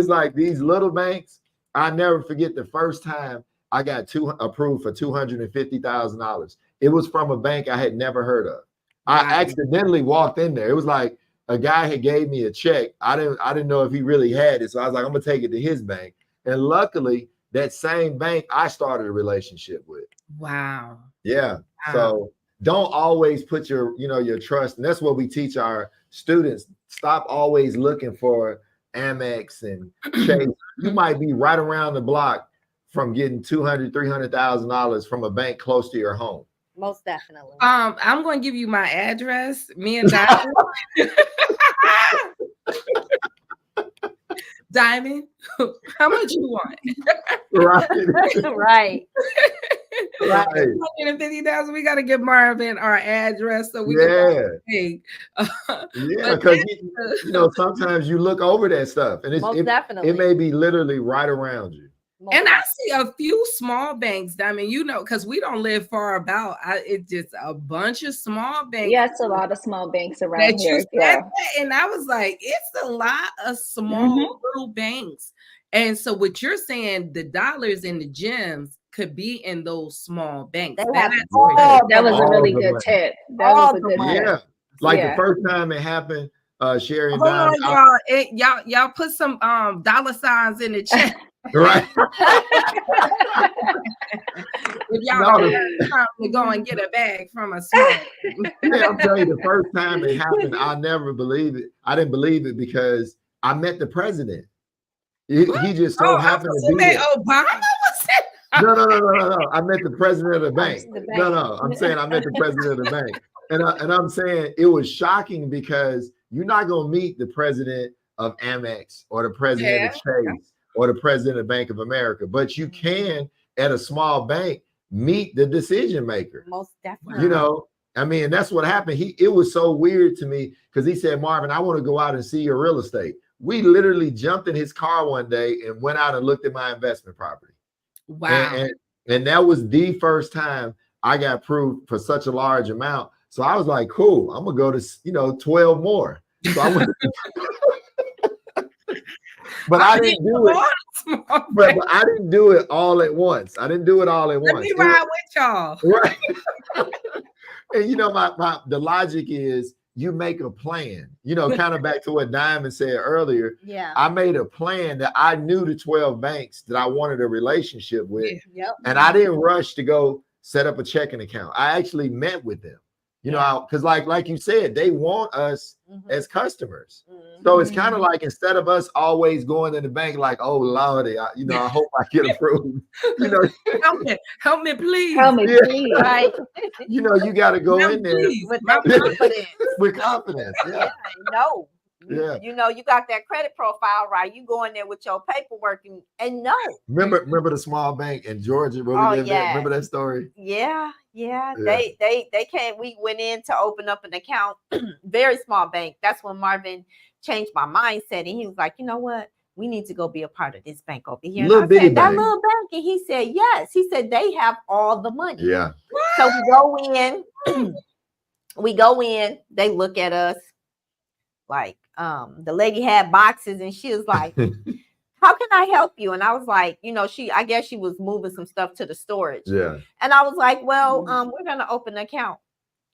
like these little banks. I never forget the first time I got approved for $250,000. It was from a bank I had never heard of. I accidentally walked in there. It was like a guy had gave me a check. I didn't know if he really had it. So I was like, I'm gonna take it to his bank. And luckily, that same bank I started a relationship with. Wow. Yeah. Wow. So don't always put your trust. And that's what we teach our students. Stop always looking for Amex and Chase. You might be right around the block from getting $200,000, $300,000 from a bank close to your home. Most definitely. I'm going to give you my address. Me and Diamond. Diamond, how much you want? Right. Right. Right. 150,000. We got to give Marvin our address so we can pay. Yeah, because you know sometimes you look over that stuff and it may be literally right around you. And I see a few small banks. I mean, you know, because we don't live far about. It's just a bunch of small banks. Yeah, it's a lot of small banks around here. Yeah. And I was like, it's a lot of small little banks. And so what you're saying, the dollars and the gems could be in those small banks. That was a really good tip. That was a good tip. Yeah. Like the first time it happened, Sherry and Don, y'all put some dollar signs in the chat. Right. If y'all to go and get a bag from a small. Yeah, I'm telling you, the first time it happened, I'll never believe it. I didn't believe it because I met the president. He just so happened to be there. Obama was it? No. I met the president of the bank. No. I'm saying I met the president of the bank. And I'm saying it was shocking because you're not going to meet the president of Amex or the president of Chase or the president of Bank of America, but you can at a small bank meet the decision maker. Most definitely. You know, I mean, that's what happened. It was so weird to me because he said, Marvin, I want to go out and see your real estate. We literally jumped in his car one day and went out and looked at my investment property. Wow. And that was the first time I got approved for such a large amount. So I was like, cool, I'm gonna go to 12 more. So I went but I didn't do it. But I didn't do it all at once. I didn't do it all at once. Let me ride with y'all. Right. And the logic is you make a plan, kind of back to what Diamond said earlier. Yeah. I made a plan that I knew the 12 banks that I wanted a relationship with. Yep. And I didn't rush to go set up a checking account. I actually met with them, because like you said, they want us as customers. So it's kind of like, instead of us always going to the bank like, oh Lordy, I hope I get approved. Help me, please. Help me, please. Right. You got to go in there With confidence. with confidence. Yeah. No. Yeah. You got that credit profile right. You go in there with your paperwork and no. Remember the small bank in Georgia where we lived at? Remember that story? Yeah. They came. We went in to open up an account. Very small bank. That's when Marvin changed my mindset, and he was like, you know what? We need to go be a part of this bank over here. Little bitty bank. That little bank. And he said, yes. He said they have all the money. Yeah. So we go in, they look at us like, the lady had boxes and she was like, how can I help you? And I was like, I guess she was moving some stuff to the storage. Yeah. And I was like, well, we're going to open an account.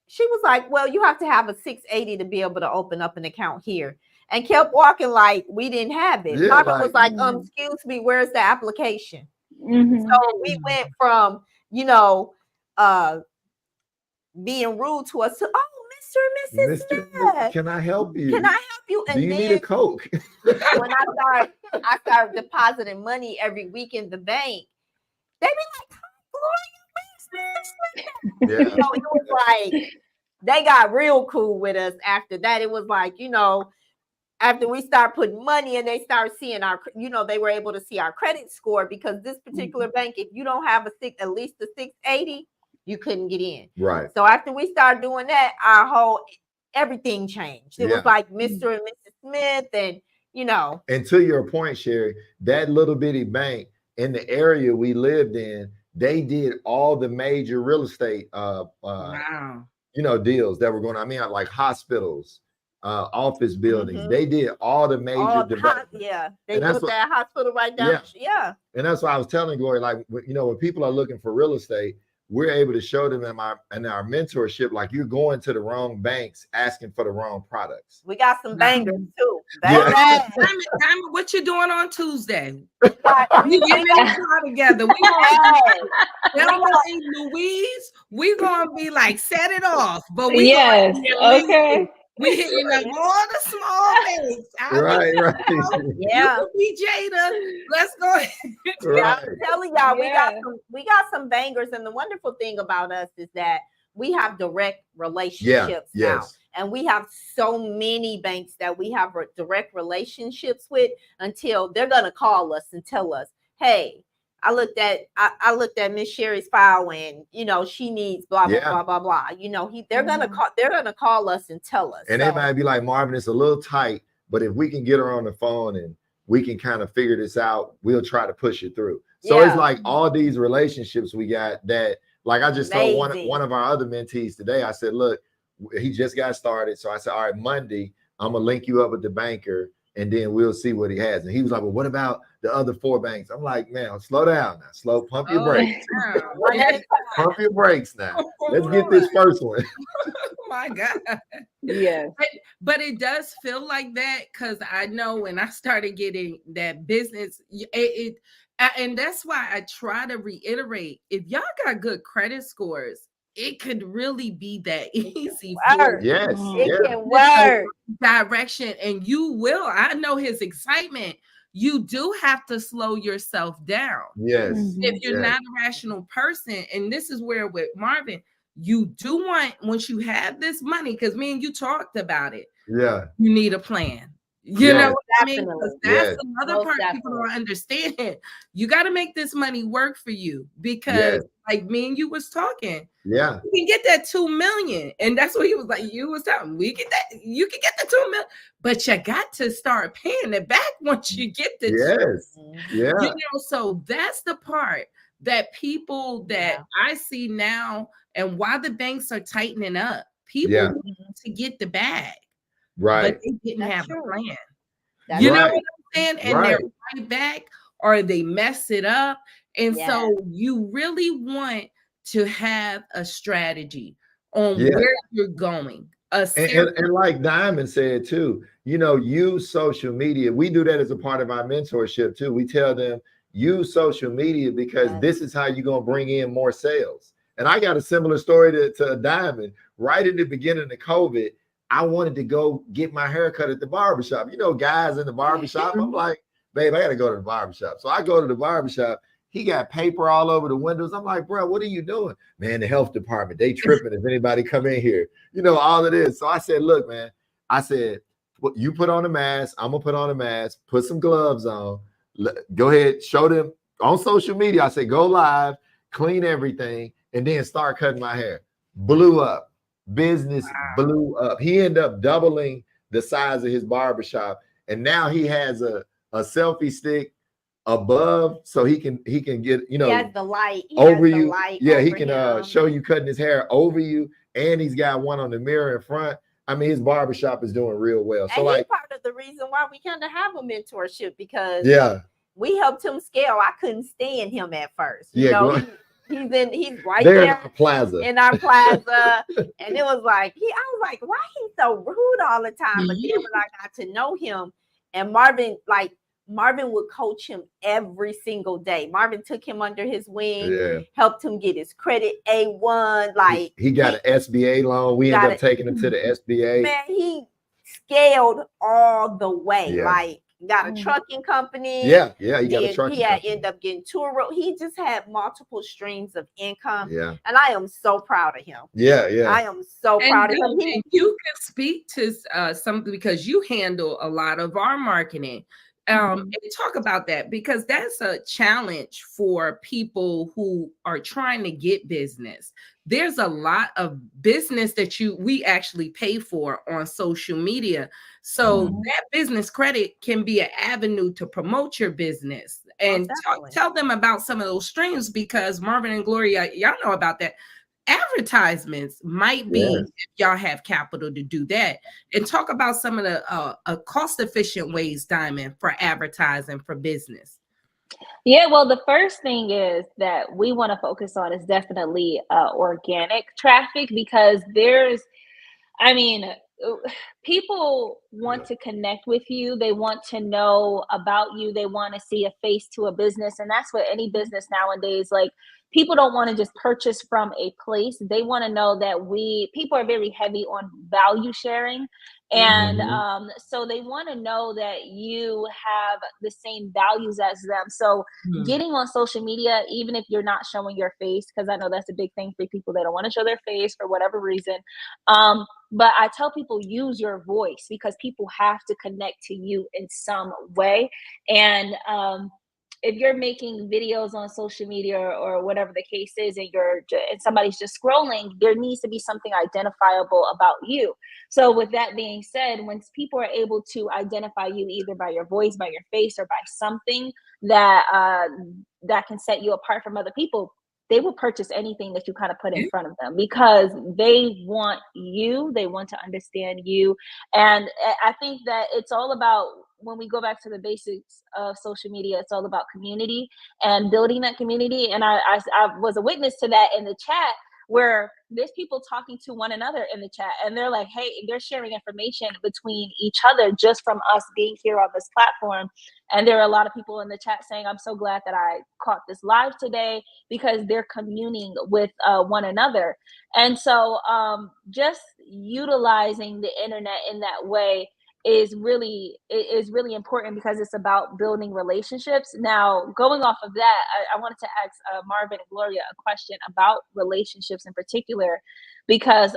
She was like, well, you have to have a 680 to be able to open up an account here. And kept walking like we didn't have it. Yeah, Marvin was like, excuse me, where's the application? So we went from, being rude to us to, Mr. and Mrs. Smith, can I help you? Can I help you? And do you need a Coke? When I started depositing money every week in the bank, they be like, Gloria, Mr. Smith. It was like, they got real cool with us after that. It was like, after we start putting money and they start seeing our, they were able to see our credit score, because this particular bank, if you don't have at least a 680, you couldn't get in. Right. So after we started doing that, everything changed. It was like Mr. and Mrs. Smith, and And to your point, Sherry, that little bitty bank in the area we lived in, they did all the major real estate Wow. Deals that were going on. I mean, like hospitals, office buildings. They did all the major development. They put that hospital right down. Yeah. And that's why I was telling Gloria, like, when people are looking for real estate, we're able to show them in our mentorship, like, you're going to the wrong banks asking for the wrong products. We got some bangers too. Diamond, what you doing on Tuesday? We getting in the car together. We gonna in Louise. We gonna be like, set it off. But we we hitting up all the small banks. Right. Yeah. You be Jada. Let's go. Right. I'm telling y'all, we got some bangers, and the wonderful thing about us is that we have direct relationships now. And we have so many banks that we have direct relationships with, until they're gonna call us and tell us, hey, I looked at Miss Sherry's file, and she needs blah blah blah blah blah. They're gonna call us and tell us. And they might be like, Marvin, it's a little tight, but if we can get her on the phone and we can kind of figure this out, we'll try to push it through. So it's like all these relationships we got that, like, I just told one of our other mentees today, I said, look, he just got started. So I said, all right, Monday, I'm gonna link you up with the banker, and then we'll see what he has. And he was like, well, what about the other 4 banks? I'm like, man, slow down now. Pump your brakes. Pump your brakes now. Let's get this first one. Oh my God. Yes. But it does feel like that, because I know when I started getting that business, and that's why I try to reiterate, if y'all got good credit scores, it could really be that easy. Yes. It can work. Direction, and you will. I know his excitement. You do have to slow yourself down. Yes. If you're not a rational person, and this is where with Marvin, you do want, once you have this money, because me and you talked about it. Yeah. You need a plan. You know Yes. what I mean? 'Cause Definitely. that's Yes. another Most part people definitely. don't understand. You got to make this money work for you because, Yes. like me and you was talking, Yeah. you can get that 2 million, and that's what he was like. You was telling we get that. You can get the 2 million, but you got to start paying it back once you get the 2. Yes. Mhm. You Yeah. know, so that's the part that people that Yeah. I see now, and why the banks are tightening up. People Yeah. want to get the bag, but Right. they didn't That's have true. a plan. That's You know Right. what I'm saying? And they're Right. right back, or they mess it up. And Yes. so you really want to have a strategy on Yeah. where you're going. A And, serious, and like Diamond said too, you know, use social media. We do that as a part of our mentorship too. We tell them use social media because Yes. this is how you're gonna bring in more sales. And I got a similar story to Diamond. Right in the beginning of COVID, I wanted to go get my hair cut at the barbershop. You know, guys in the barbershop. I'm like, babe, I gotta go to the barbershop. So I go to the barbershop. He got paper all over the windows. I'm like, bro, what are you doing? Man, the health department, they tripping if anybody come in here. You know, all of this. So I said, look, man, I said, well, you put on a mask. I'm going to put on a mask, put some gloves on. Go ahead, show them on social media. I said, go live, clean everything, and then start cutting my hair. Blew up. Business blew up. He ended up doubling the size of his barbershop. And now he has a selfie stick above so he can get, you know, He has the light. He over has the you. light Yeah, he over can him. show you cutting his hair over you, and he's got one on the mirror in front. I mean, his barbershop is doing real well. So And like, he's part of the reason why we kind of have a mentorship, because yeah, we helped him scale. I couldn't stand him at first. You yeah, know, he's right they're in there our plaza. in our plaza. And it was like, I was like, why he's so rude all the time? But then when I got to know him, and Marvin would coach him every single day. Marvin took him under his wing, Yeah, helped him get his credit A1. Like he got an SBA loan. We ended up taking him to the SBA. man, he scaled all the way. Yeah. Like got a trucking company. Yeah, he got a Then trucking he had company. ended up getting tour. He just had multiple streams of income. Yeah, And I am so proud of him. yeah. I am so proud of him. And you can speak to something because you handle a lot of our marketing. And talk about that, because that's a challenge for people who are trying to get business. There's a lot of business that we actually pay for on social media. So that business credit can be an avenue to promote your business and tell them about some of those streams, because Marvin and Gloria, y'all know about that. Advertisements might be, if y'all have capital to do that, and talk about some of the cost-efficient ways, Diamond, for advertising for business. Yeah, well, the first thing is that we want to focus on is definitely organic traffic, because people want to connect with you. They want to know about you. They want to see a face to a business. And that's what any business nowadays, like, people don't want to just purchase from a place. They want to know that people are very heavy on value sharing. And so they want to know that you have the same values as them. So getting on social media, even if you're not showing your face, because I know that's a big thing for people that don't want to show their face for whatever reason. But I tell people, use your voice, because people have to connect to you in some way. And if you're making videos on social media or whatever the case is, and somebody's just scrolling, there needs to be something identifiable about you. So with that being said, once people are able to identify you either by your voice, by your face, or by something that can set you apart from other people, they will purchase anything that you kind of put in front of them, because they want you, they want to understand you. And I think that it's all about, when we go back to the basics of social media, it's all about community and building that community. And I was a witness to that in the chat, where there's people talking to one another in the chat, and they're like, hey, they're sharing information between each other just from us being here on this platform. And there are a lot of people in the chat saying, I'm so glad that I caught this live today, because they're communing with one another. And so just utilizing the internet in that way is really important, because it's about building relationships. Now, going off of that, I wanted to ask Marvin and Gloria a question about relationships in particular, because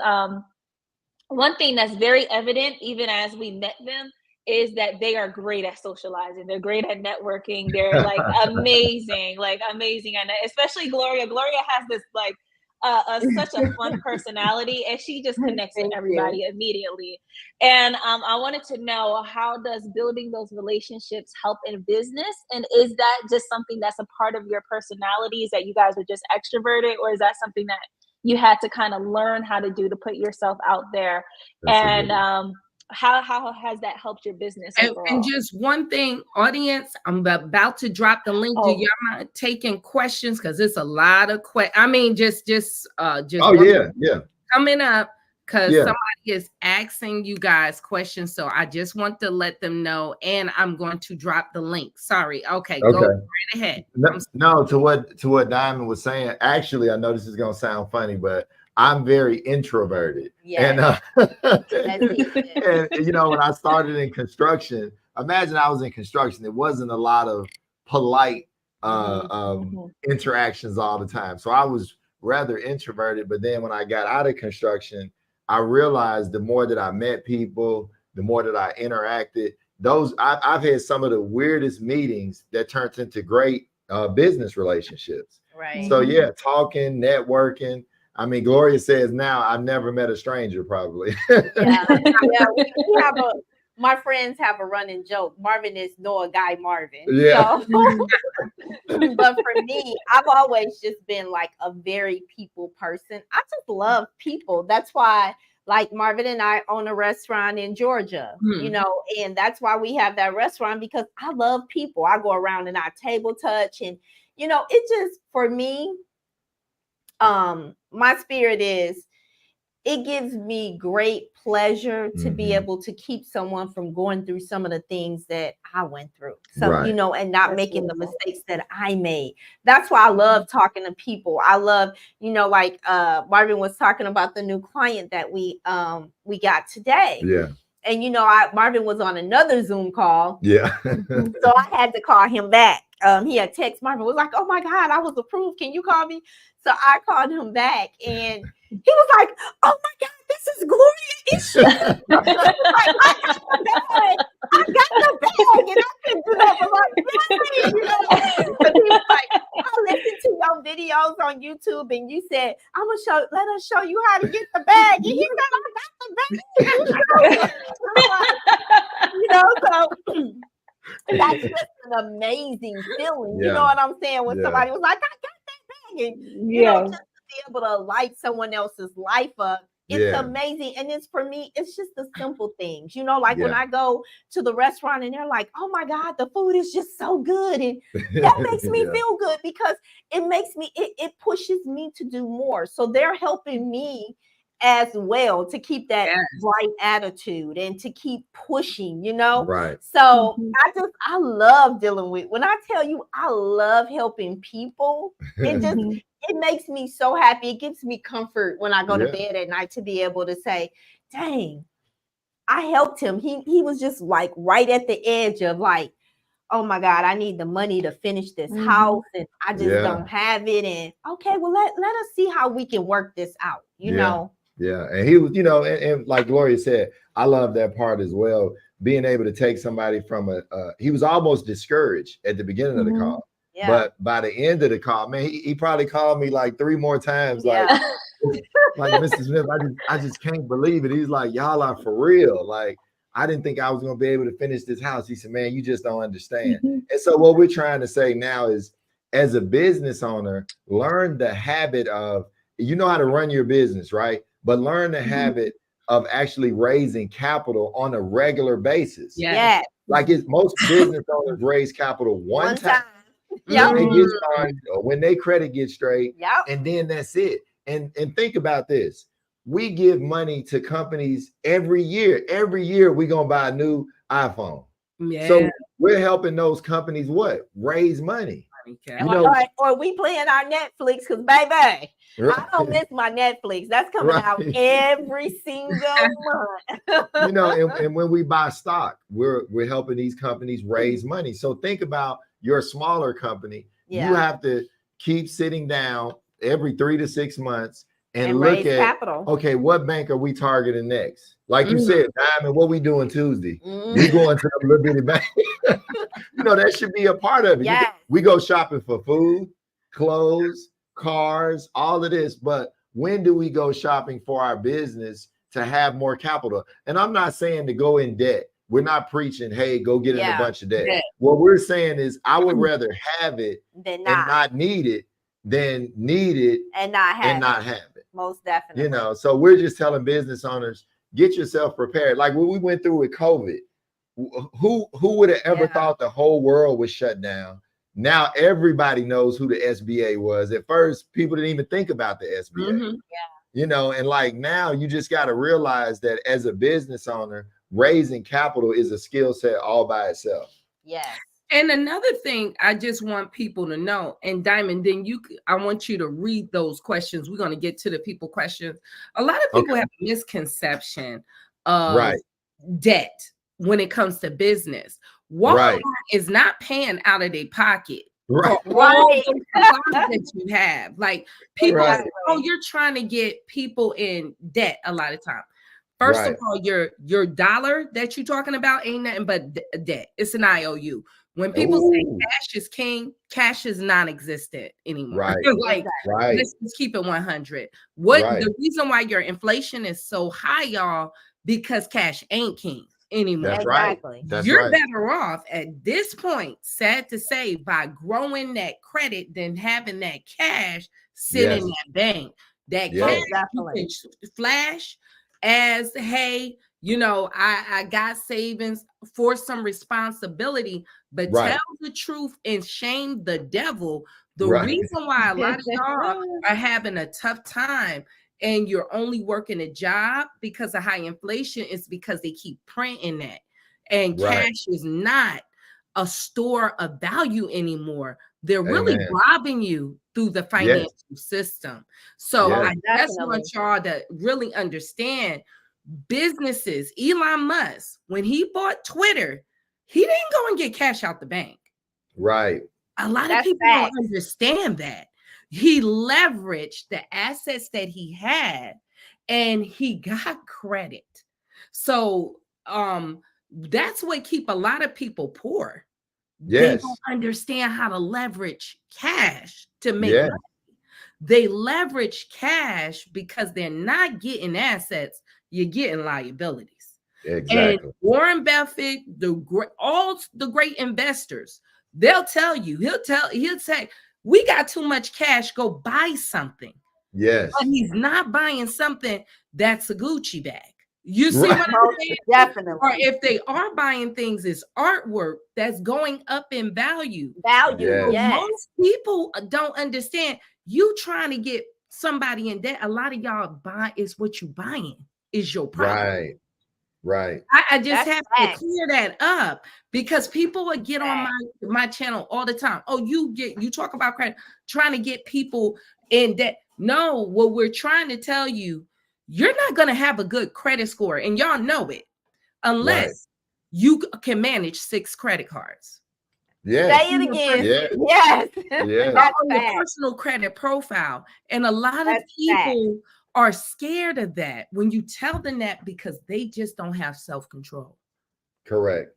one thing that's very evident, even as we met them, is that they are great at socializing. They're great at networking. They're like amazing, and especially Gloria. Gloria has this like such a fun personality, and she just connects with everybody immediately. And I wanted to know, how does building those relationships help in business? And is that just something that's a part of your personalities, that you guys are just extroverted, or is that something that you had to kind of learn how to do to put yourself out there? And how has that helped your business overall? And just one thing, audience, I'm about to drop the link. Do y'all mind taking questions? Because it's a lot of questions. I mean, just coming up, because somebody is asking you guys questions. So I just want to let them know, and I'm going to drop the link. Sorry. Okay. Go right ahead. No, to what Diamond was saying. Actually, I know this is gonna sound funny, but I'm very introverted. Yeah. And you know, when I started in construction, imagine I was in construction. There wasn't a lot of polite interactions all the time. So I was rather introverted. But then when I got out of construction, I realized the more that I met people, the more that I interacted, I've had some of the weirdest meetings that turned into great business relationships. Right. So yeah, talking, networking. I mean, Gloria says now I've never met a stranger, probably. My friends have a running joke. Marvin is Noah Guy Marvin. Yeah. So, but for me, I've always just been like a very people person. I just love people. That's why, like, Marvin and I own a restaurant in Georgia, you know, and that's why we have that restaurant, because I love people. I go around and I table touch, and, you know, it just, for me, my spirit is, it gives me great pleasure to be able to keep someone from going through some of the things that I went through. So, you know, and not making the mistakes that I made. That's why I love talking to people. I love, you know, like Marvin was talking about the new client that we got today. Yeah. And, you know, Marvin was on another Zoom call. Yeah. So I had to call him back. He had text Marvin, was like, "Oh my God, I was approved. Can you call me?" So I called him back, and he was like, "Oh my God, this is Gloria Isha." I got the bag, and I couldn't do that. You know? But he was like, "I listened to your videos on YouTube, and you said, let us show you how to get the bag." And he said, "I got the bag." You know, so that's just an amazing feeling. You know what I'm saying? When somebody was like, "I got that bag," and you know, just to be able to light someone else's life up, it's amazing. And it's, for me, it's just the simple things, you know, like when I go to the restaurant and they're like, "Oh my God, the food is just so good," and that makes me feel good, because it makes me, it pushes me to do more. So they're helping me as well to keep that right attitude and to keep pushing, you know? Right. So I love dealing with, when I tell you I love helping people, it makes me so happy. It gives me comfort when I go to bed at night to be able to say, dang, I helped him. He was just like right at the edge of like, oh my God, I need the money to finish this house, and I just don't have it. And okay, well, let us see how we can work this out, you know? Yeah, and he was, you know, and like Gloria said, I love that part as well. Being able to take somebody from he was almost discouraged at the beginning of the call, but by the end of the call, man, he probably called me like 3 more times, like Mr. Smith, I just can't believe it. He's like, y'all are for real. Like, I didn't think I was gonna be able to finish this house. He said, man, you just don't understand. And so what we're trying to say now is, as a business owner, learn the habit of, you know how to run your business, right? But learn the habit of actually raising capital on a regular basis. Like most business owners raise capital one time. They get started, when their credit gets straight, and then that's it. And think about this. We give money to companies every year. Every year we're gonna buy a new iPhone. So we're helping those companies raise money. You know, or we playing our Netflix, because baby, I don't miss my Netflix. That's coming out every single month. You know, and when we buy stock, we're helping these companies raise money. So think about your smaller company. You have to keep sitting down every 3 to 6 months and raise look at, capital. okay, what bank are we targeting next? Like you said, Diamond, what we doing Tuesday? Mhm. We going to the little bitty bank. You know, that should be a part of it. Yes. We go shopping for food, clothes, cars, all of this. But when do we go shopping for our business to have more capital? And I'm not saying to go in debt. We're not preaching, hey, go get in a bunch of debt. Yeah. What we're saying is I would rather have it Then and not. not need it than need it And not have and not have it. Most definitely. You know, so we're just telling business owners, get yourself prepared. Like when we went through with COVID, who would have ever thought the whole world was shut down? Now everybody knows who the SBA was. At first, people didn't even think about the SBA. You know, and like now you just got to realize that as a business owner, raising capital is a skill set all by itself. Yes. And another thing I just want people to know, and Diamond, then I want you to read those questions. We're going to get to the people questions. A lot of people have a misconception of debt when it comes to business. Walmart is not paying out of their pocket. Right. That you have. Like people say, oh, you're trying to get people in debt a lot of time. First of all, your dollar that you're talking about ain't nothing but debt. It's an IOU. When people say cash is king, cash is non-existent anymore. Right. Let's just keep it 100. The reason why your inflation is so high, y'all, because cash ain't king anymore. That's Exactly. right. That's You're better off at this point, sad to say, by growing that credit than having that cash sit in that bank. That cash you can flash as, hey, you know, I got savings for some responsibility, but tell the truth and shame the devil. The reason why a lot of y'all are having a tough time and you're only working a job because of high inflation is because they keep printing that. And cash is not a store of value anymore. They're really robbing you through the financial system. So I just want y'all to really understand businesses. Elon Musk, when he bought Twitter, he didn't go and get cash out the bank. Right. A lot of people don't understand that. He leveraged the assets that he had and he got credit. So that's what keep a lot of people poor. They don't understand how to leverage cash to make money. They leverage cash because they're not getting assets, you're getting liabilities. Exactly. And Warren Buffett, all the great investors, they'll tell you, he'll say, we got too much cash, go buy something. Yes. But he's not buying something that's a Gucci bag. You see what I'm saying? Definitely. Or if they are buying things, it's artwork that's going up in value. Most people don't understand. You trying to get somebody in debt. A lot of y'all buy is what you buying is your property. Right. I just have to clear that up because people would get on my channel all the time. Oh, you talk about credit, trying to get people in debt. No, what we're trying to tell you, you're not going to have a good credit score, and y'all know it, unless you can manage 6 credit cards. Yeah. Say it again. Yeah. On your personal credit profile. And a lot of people are scared of that when you tell them that because they just don't have self-control. Correct.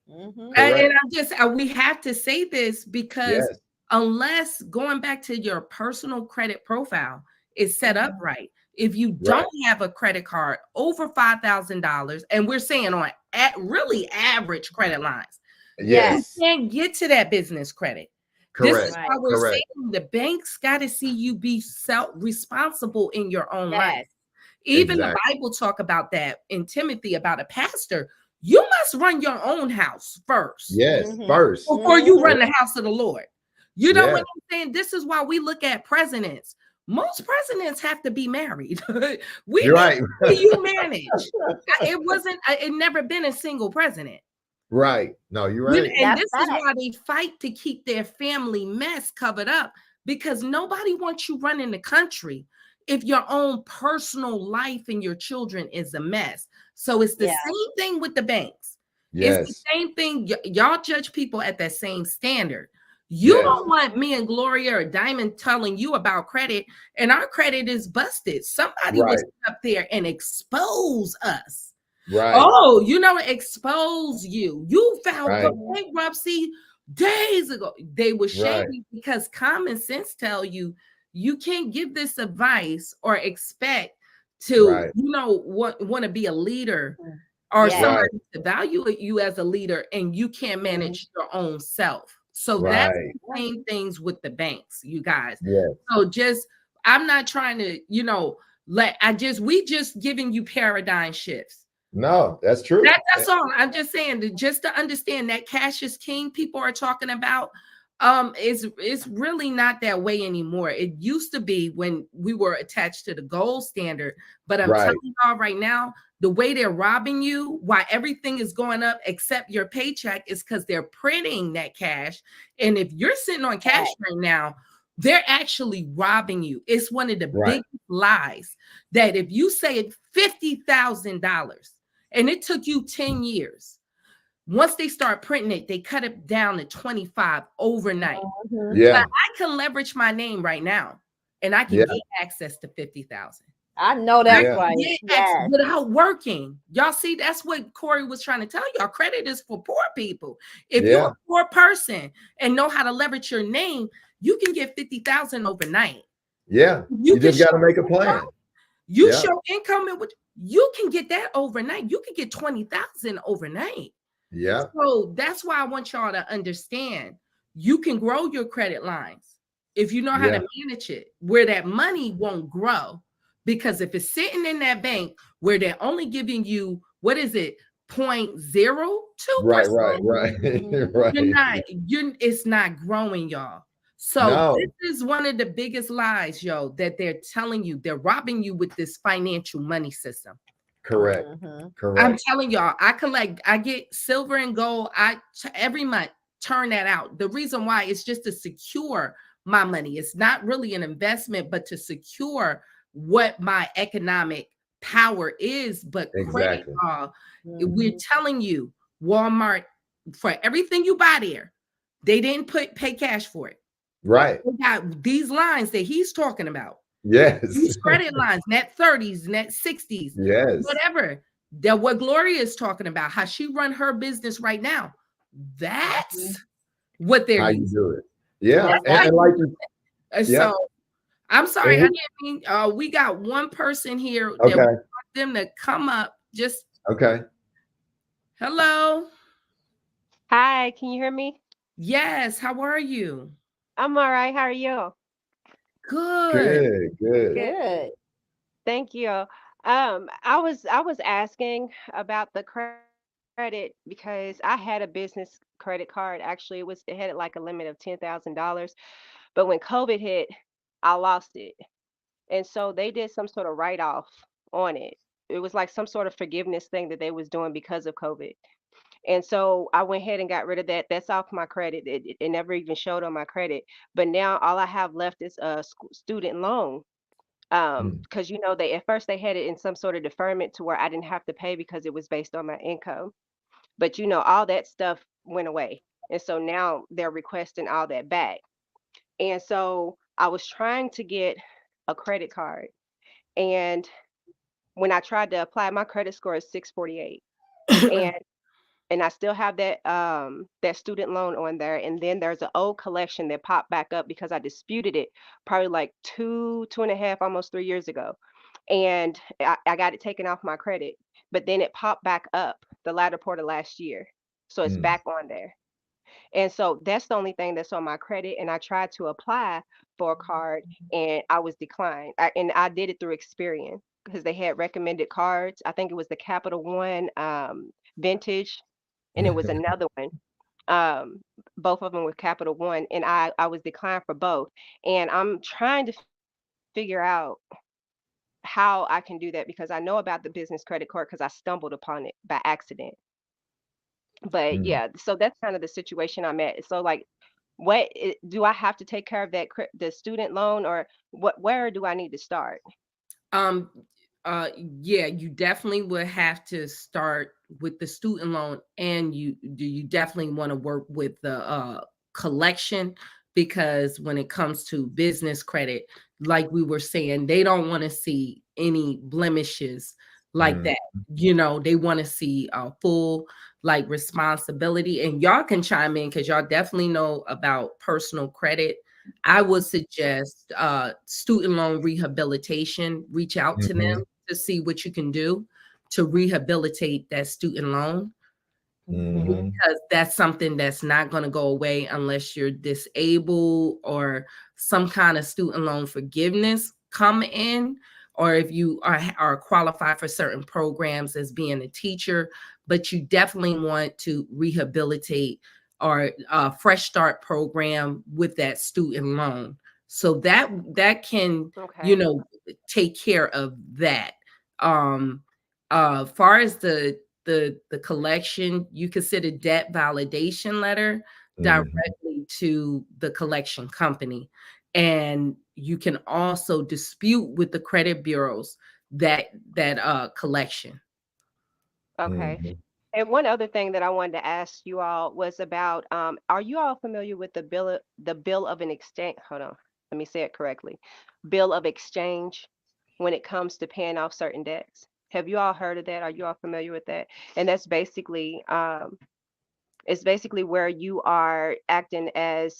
And we have to say this because unless going back to your personal credit profile is set up right, if you don't have a credit card over $5,000, and we're saying on really average credit lines, you can't get to that business credit. This is why we're saying the banks got to see you be self-responsible in your own life. Even the Bible talk about that in Timothy about a pastor. You must run your own house first. First. Before you run the house of the Lord. You know what I'm saying? This is why we look at presidents. Most presidents have to be married. You manage. It never been a single president. Right. No, you're right. And this is why they fight to keep their family mess covered up, because nobody wants you running the country if your own personal life and your children is a mess. So it's the same thing with the banks. It's the same thing. Y'all judge people at that same standard. You Yes. don't want me and Gloria or Diamond telling you about credit, and our credit is busted. Somebody Right. was up there and expose us. Right. Oh, expose you. You filed Right. for bankruptcy days ago. They were Right. shady because common sense tell you you can't give this advice or expect to, Right. want to be a leader or Yes. somebody to value you as a leader, and you can't manage your own self. So that's Right. the same things with the banks, you guys. Yes. So I'm not trying to, we just giving you paradigm shifts. No, that's true. That's all. I'm just saying that just to understand that cash is king people are talking about, it's really not that way anymore. It used to be when we were attached to the gold standard, but I'm Right. telling y'all right now, the way they're robbing you, why everything is going up except your paycheck, is because they're printing that cash. And if you're sitting on cash right now, they're actually robbing you. It's one of the Right. biggest lies that if you say $50,000 and it took you 10 years, once they start printing it, they cut it down to 25 overnight. Yeah. But I can leverage my name right now and I can Yeah. get access to 50,000. I know that's Yeah. right. Get Yes. access without working. Y'all see, that's what Corey was trying to tell y'all. Credit is for poor people. If Yeah. you're a poor person and know how to leverage your name, you can get 50,000 overnight. Yeah. You just got to make a plan. You Yeah. show income in which you can get that overnight. You can get 20,000 overnight. Yeah. So that's why I want y'all to understand you can grow your credit lines if you know how Yeah. to manage it, where that money won't grow. Because if it's sitting in that bank where they're only giving you, what is it, 0.02%? Right. Right. Right. It's not growing, y'all. So No. this is one of the biggest lies, yo, that they're telling you. They're robbing you with this financial money system. Correct. Mhm. Correct. I'm telling y'all, I get silver and gold. Every month turn that out. The reason why is just to secure my money. It's not really an investment, but to secure what my economic power is. But credit, Exactly. we're telling you, Walmart, for everything you buy there, they didn't pay cash for it. Right. They got these lines that he's talking about. Yes. These credit lines, net 30s, net 60s, Yes. whatever. That what Gloria is talking about, how she run her business right now. That's what they're How you using. do it. Yeah. That's And like you, yeah. So I'm sorry, And I didn't mean, we got one person here that Okay. we want them to come up. Just Okay. hello. Hi, can you hear me? Yes, how are you? I'm all right. How are you? Good. Good. Good. Good. Thank you. I was asking about the credit because I had a business credit card. Actually, it had like a limit of $10,000, but when COVID hit, I lost it, and so they did some sort of write-off on it. It was like some sort of forgiveness thing that they was doing because of COVID. And so I went ahead and got rid of that. That's off my credit. It never even showed on my credit. But now all I have left is a student loan. Mm. Because they at first they had it in some sort of deferment to where I didn't have to pay because it was based on my income. But all that stuff went away. And so now they're requesting all that back. And so I was trying to get a credit card. And when I tried to apply, my credit score is 648. And I still have that student loan on there. And then there's an old collection that popped back up because I disputed it probably like 2.5, almost 3 years ago. And I got it taken off my credit, but then it popped back up the latter part of last year. So it's Mm. back on there. And so that's the only thing that's on my credit. And I tried to apply for a card and I was declined. And I did it through Experian because they had recommended cards. I think it was the Capital One Vintage, and it was another one. Both of them with Capital One, and I was declined for both. And I'm trying to figure out how I can do that because I know about the business credit card because I stumbled upon it by accident. But Mm. yeah, so that's kind of the situation I'm at. So like, do I have to take care of the student loan, or where do I need to start? Um, yeah, you definitely would have to start with the student loan, and you definitely want to work with the collection, because when it comes to business credit, like we were saying, they don't want to see any blemishes like that. You know, they want to see a full like responsibility. And y'all can chime in because y'all definitely know about personal credit. I would suggest student loan rehabilitation. Reach out to them to see what you can do to rehabilitate that student loan, because that's something that's not going to go away unless you're disabled or some kind of student loan forgiveness come in, or if you are qualified for certain programs as being a teacher. But you definitely want to rehabilitate or fresh start program with that student loan, so that can you know take care of that. Far as the collection, you can send a debt validation letter directly to the collection company, and you can also dispute with the credit bureaus that collection. Okay. And one other thing that I wanted to ask you all was about, are you all familiar with the bill of an exchange? Hold on, let me say it correctly. Bill of exchange when it comes to paying off certain debts. Have you all heard of that? Are you all familiar with that? And that's basically, it's basically where you are acting as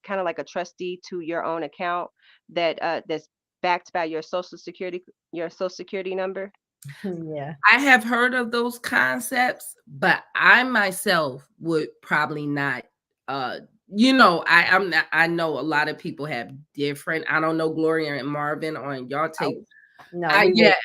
kind of like a trustee to your own account that that's backed by your social security number. Yeah. I have heard of those concepts, but I myself would probably not. You know, I'm not, I know a lot of people have different. I don't know Gloria and Marvin on y'all take. No, I, we yeah, wouldn't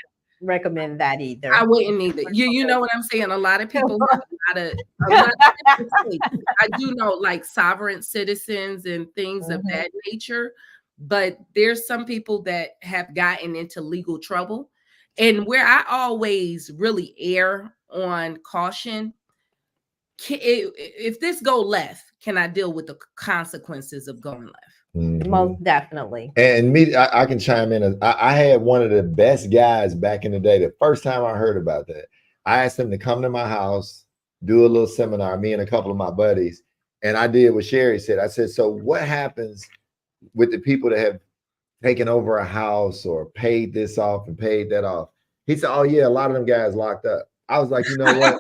recommend that either. I wouldn't either. You know what I'm saying? A lot of people have a lot of different things. I do know like sovereign citizens and things of that nature, but there's some people that have gotten into legal trouble. And where I always really err on caution, if this go left, can I deal with the consequences of going left? Most definitely. And me, I can chime in. I had one of the best guys back in the day. The first time I heard about that, I asked him to come to my house, do a little seminar, me and a couple of my buddies. And I did what Sherry said. I said, so what happens with the people that have taken over a house or paid this off and paid that off? He said, oh yeah, a lot of them guys locked up. I was like, you know what?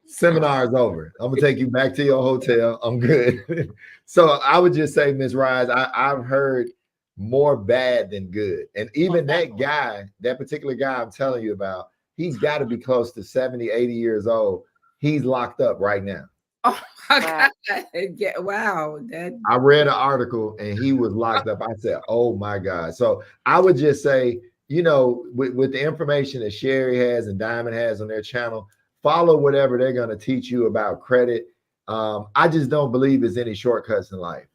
Seminar is over. I'm gonna take you back to your hotel. I'm good. So I would just say, Ms. Rise, I've heard more bad than good. And even that guy, that particular guy I'm telling you about, he's got to be close to 70, 80 years old. He's locked up right now. Oh my God. Yeah, wow. I read an article and he was locked up. I said, oh my God. So I would just say, you know, with the information that Sherry has and Diamond has on their channel, follow whatever they're going to teach you about credit. I just don't believe there's any shortcuts in life.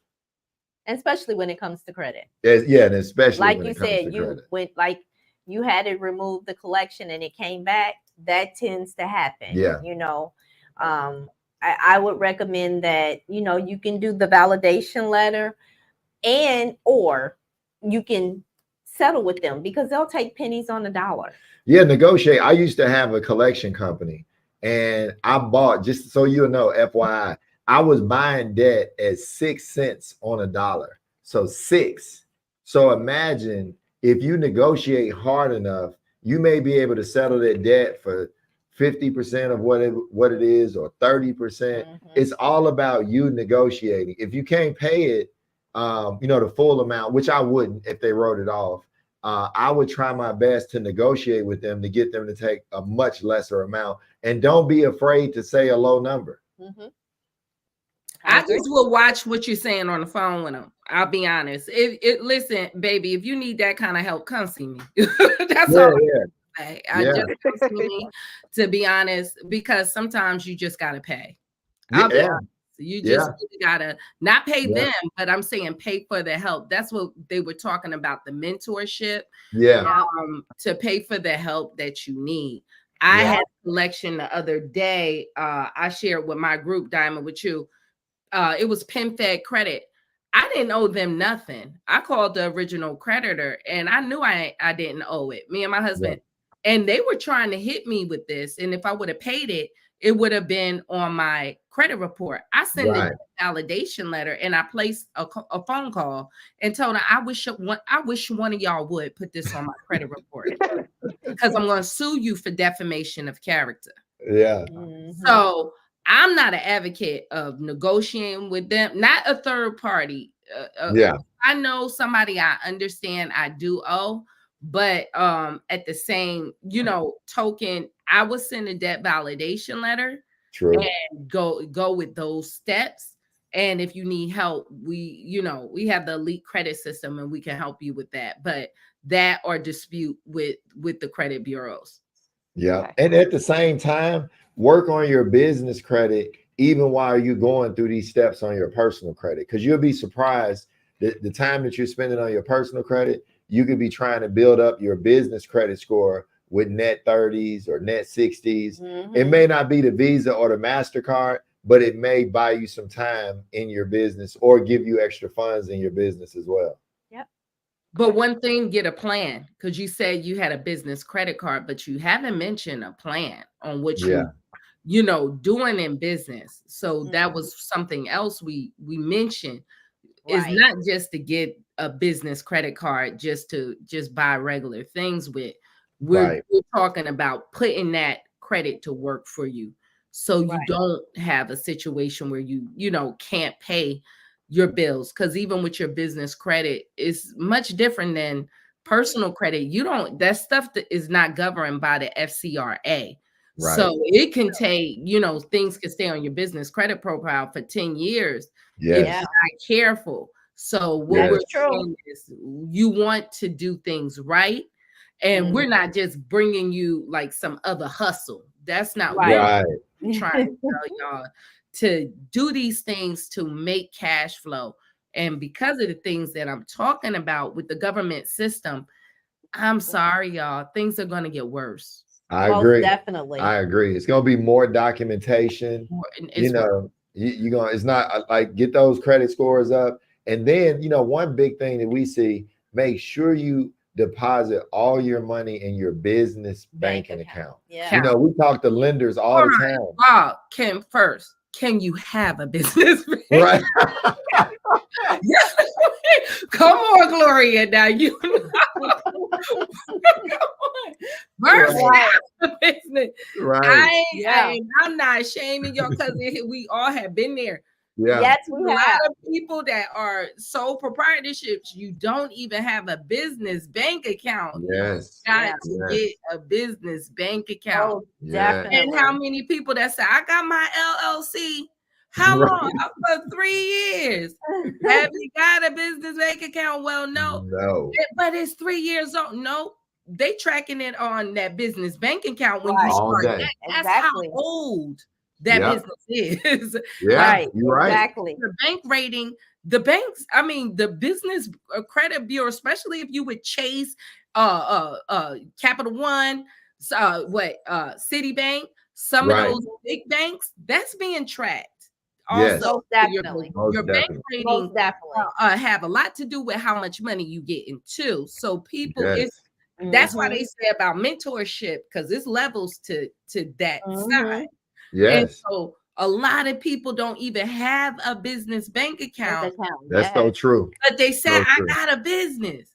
Especially when it comes to credit. Yeah, and especially like when you it comes said, to you credit. went like you had to remove the collection and it came back. That tends to happen. Yeah. You know, I would recommend that, you know, you can do the validation letter or you can settle with them because they'll take pennies on the dollar. Yeah, negotiate. I used to have a collection company and I bought, just so you know, FYI, I was buying debt at 6 cents on a dollar. So 6. So imagine if you negotiate hard enough, you may be able to settle that debt for 50% of what it is or 30%. It's all about you negotiating. If you can't pay it, you know, the full amount, which I wouldn't if they wrote it off, I would try my best to negotiate with them to get them to take a much lesser amount. And don't be afraid to say a low number. I just will watch what you're saying on the phone with them. I'll be honest. Listen, baby, if you need that kind of help, come see me. That's all. Just come see me, to be honest, because sometimes you just gotta pay. I'll be honest. You just really gotta not pay them, but I'm saying pay for the help. That's what they were talking about, the mentorship. To pay for the help that you need. I had a collection the other day. I shared with my group, Diamond, with you. It was PenFed Credit. I didn't owe them nothing. I called the original creditor and I knew I didn't owe it. Me and my husband. And they were trying to hit me with this. And if I would have paid it, it would have been on my credit report. I sent Right. a validation letter and I placed a phone call and told her, I wish one of y'all would put this on my credit report because I'm going to sue you for defamation of character. Yeah. So I'm not an advocate of negotiating with them, not a third party. Yeah. I know somebody I understand I do owe, but at the same, token, I would send a debt validation letter. True. And go with those steps. And if you need help, we have the elite credit system and we can help you with that. But that or dispute with the credit bureaus. Yeah. Okay. And at the same time, work on your business credit even while you're going through these steps on your personal credit, because you'll be surprised that the time that you're spending on your personal credit, you could be trying to build up your business credit score with net 30s or net 60s. It may not be the Visa or the MasterCard, but it may buy you some time in your business or give you extra funds in your business as well. But one thing, get a plan, because you said you had a business credit card, but you haven't mentioned a plan on what doing in business. So that was something else we mentioned. Is not just to get a business credit card just to buy regular things with. We're talking about putting that credit to work for you, so you don't have a situation where you can't pay your bills. Because even with your business credit, it's much different than personal credit. That stuff that is not governed by the FCRA. So it can take, things can stay on your business credit profile for 10 years if you're not careful. So what we're saying is you want to do things right. And we're not just bringing you like some other hustle. That's not what we're trying to tell y'all, to do these things to make cash flow. And because of the things that I'm talking about with the government system, I'm sorry, y'all, things are going to get worse. I agree. Definitely. I agree. It's going to be more documentation. It's not like get those credit scores up. And then, one big thing that we see, make sure you deposit all your money in your business banking account. Yeah. We talk to lenders all the time. Can you have a business bank? Right. Come on, Gloria. Now you first have a business. Right. I'm not shaming y'all because we all have been there. Yeah. Yes, a lot of people that are sole proprietorships, you don't even have a business bank account. Yes. Got to get a business bank account. Oh, definitely. And how many people that say, I got my LLC? How long? For 3 years. Have you got a business bank account? Well, no. But it's 3 years old. No, they tracking it on that business bank account when you start. That's how old that business is. You're right. Exactly. The bank rating, the banks, the business credit bureau, especially if you would Chase, Capital One, Citibank, some of those big banks, that's being tracked. Also, definitely. Your bank rating have a lot to do with how much money you get into. So people, that's why they say about mentorship, because it's levels to that side. Yes. And so a lot of people don't even have a business bank account. That's so true. But they say, I got a business.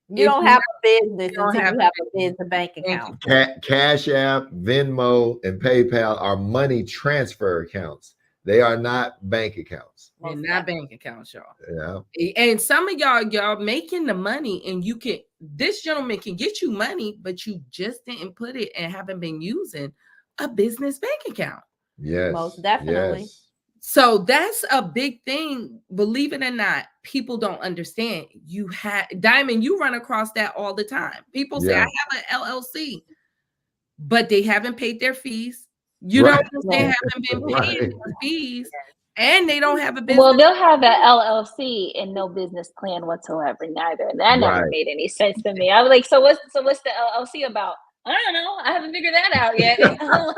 You don't have a business until you have a business bank account. Cash App, Venmo, and PayPal are money transfer accounts. They are not bank accounts. They're not bank accounts, y'all. Yeah. And some of y'all making the money, and this gentleman can get you money, but you just didn't put it and haven't been using a business bank account. Yes. Most definitely. Yes. So that's a big thing. Believe it or not, people don't understand. Diamond, you run across that all the time. People say, I have an LLC, but they haven't paid their fees. They haven't been paying their fees, and they don't have a business. Well, they'll have an LLC and no business plan whatsoever, neither. That never made any sense to me. I was like, so what's the LLC about? I don't know. I haven't figured that out yet. I don't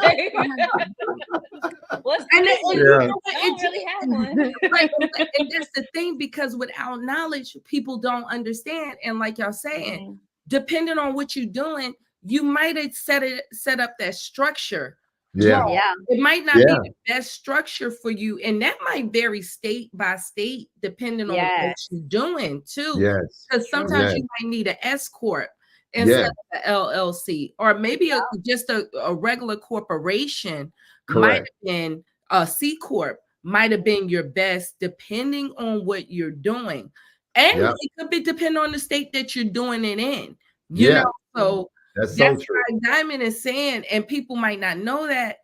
really have one. And that's the thing, because without knowledge, people don't understand. And like y'all saying, depending on what you're doing, you might have set up that structure Yeah. Yeah. It might not Yeah. be the best structure for you, and that might vary state by state depending on what Yes. you're doing too. Yes. Because True. sometimes Yes. you might need an S corp instead Yeah. of an LLC, or maybe just a regular corporation might Correct. have been a C corp, might have been your best depending on what you're doing, and Yep. it could be depending on the state that you're doing it in. Yeah. So That's so that's true. why Diamond is saying, and people might not know that,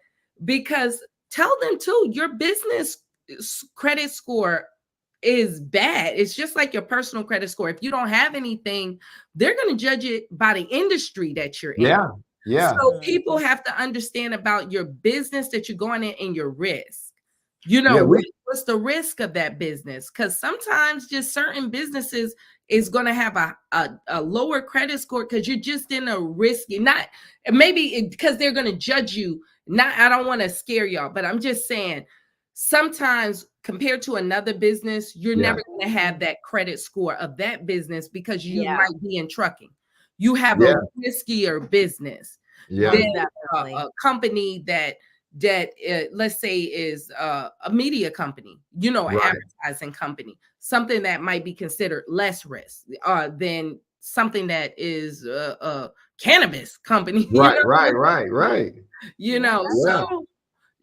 because tell them too, your business credit score is bad. It's just like your personal credit score. If you don't have anything, they're going to judge it by the industry that you're in. Yeah. Yeah. So people have to understand about your business that you're going in and your risk. Yeah, What's the risk of that business? Because sometimes just certain businesses is going to have a lower credit score because you're just in a risky, not maybe because they're going to judge you. Not, I don't want to scare y'all, but I'm just saying sometimes compared to another business, you're Yeah. never going to have that credit score of that business because you Yeah. might be in trucking. You have Yeah. a riskier business Yeah. than Definitely. a company that let's say is a media company, an Right. advertising company, something that might be considered less risk than something that is a cannabis company. Right. Right. So Yeah.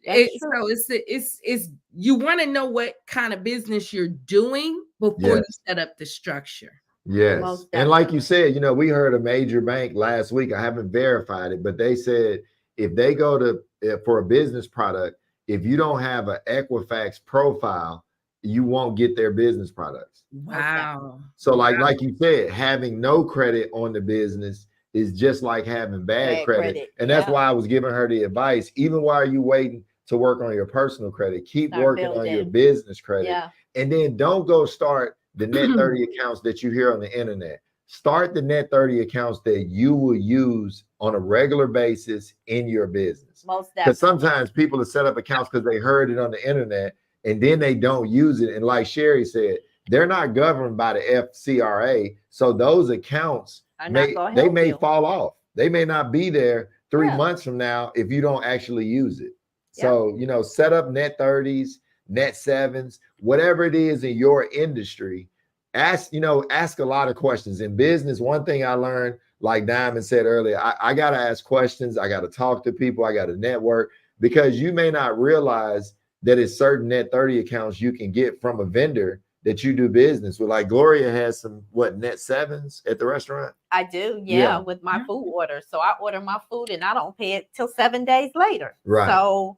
That's true. it's you want to know what kind of business you're doing before you Yes. set up the structure. Yes. Most And like you definitely. said, we heard a major bank last week. I haven't verified it, but they said if they go to for a business product, if you don't have an Equifax profile, you won't get their business products. Wow. So like you said, having no credit on the business is just like having bad Bad credit. credit, And that's yeah. why I was giving her the advice, even while you waiting to work on your personal credit, keep Start working on your building. business credit. Yeah. And then don't go start the net 30 accounts that you hear on the internet. Start the net 30 accounts that you will use on a regular basis in your business. Most Because definitely. sometimes people have set up accounts because they heard it on the internet and then they don't use it. And like Sherry said, they're not governed by the FCRA. So those accounts I'm not gonna they help may you. fall off. They may not be there 3 Yeah. months from now if you don't actually use it. Yeah. So, set up net 30s, net 7s, whatever it is in your industry. Ask a lot of questions. In business, one thing I learned, like Diamond said earlier, I got to ask questions. I got to talk to people. I got to network, because you may not realize that it's certain net 30 accounts you can get from a vendor that you do business with. Like Gloria has some net 7s at the restaurant. I do, Yeah. with my food order. So I order my food and I don't pay it till 7 days later. Right. So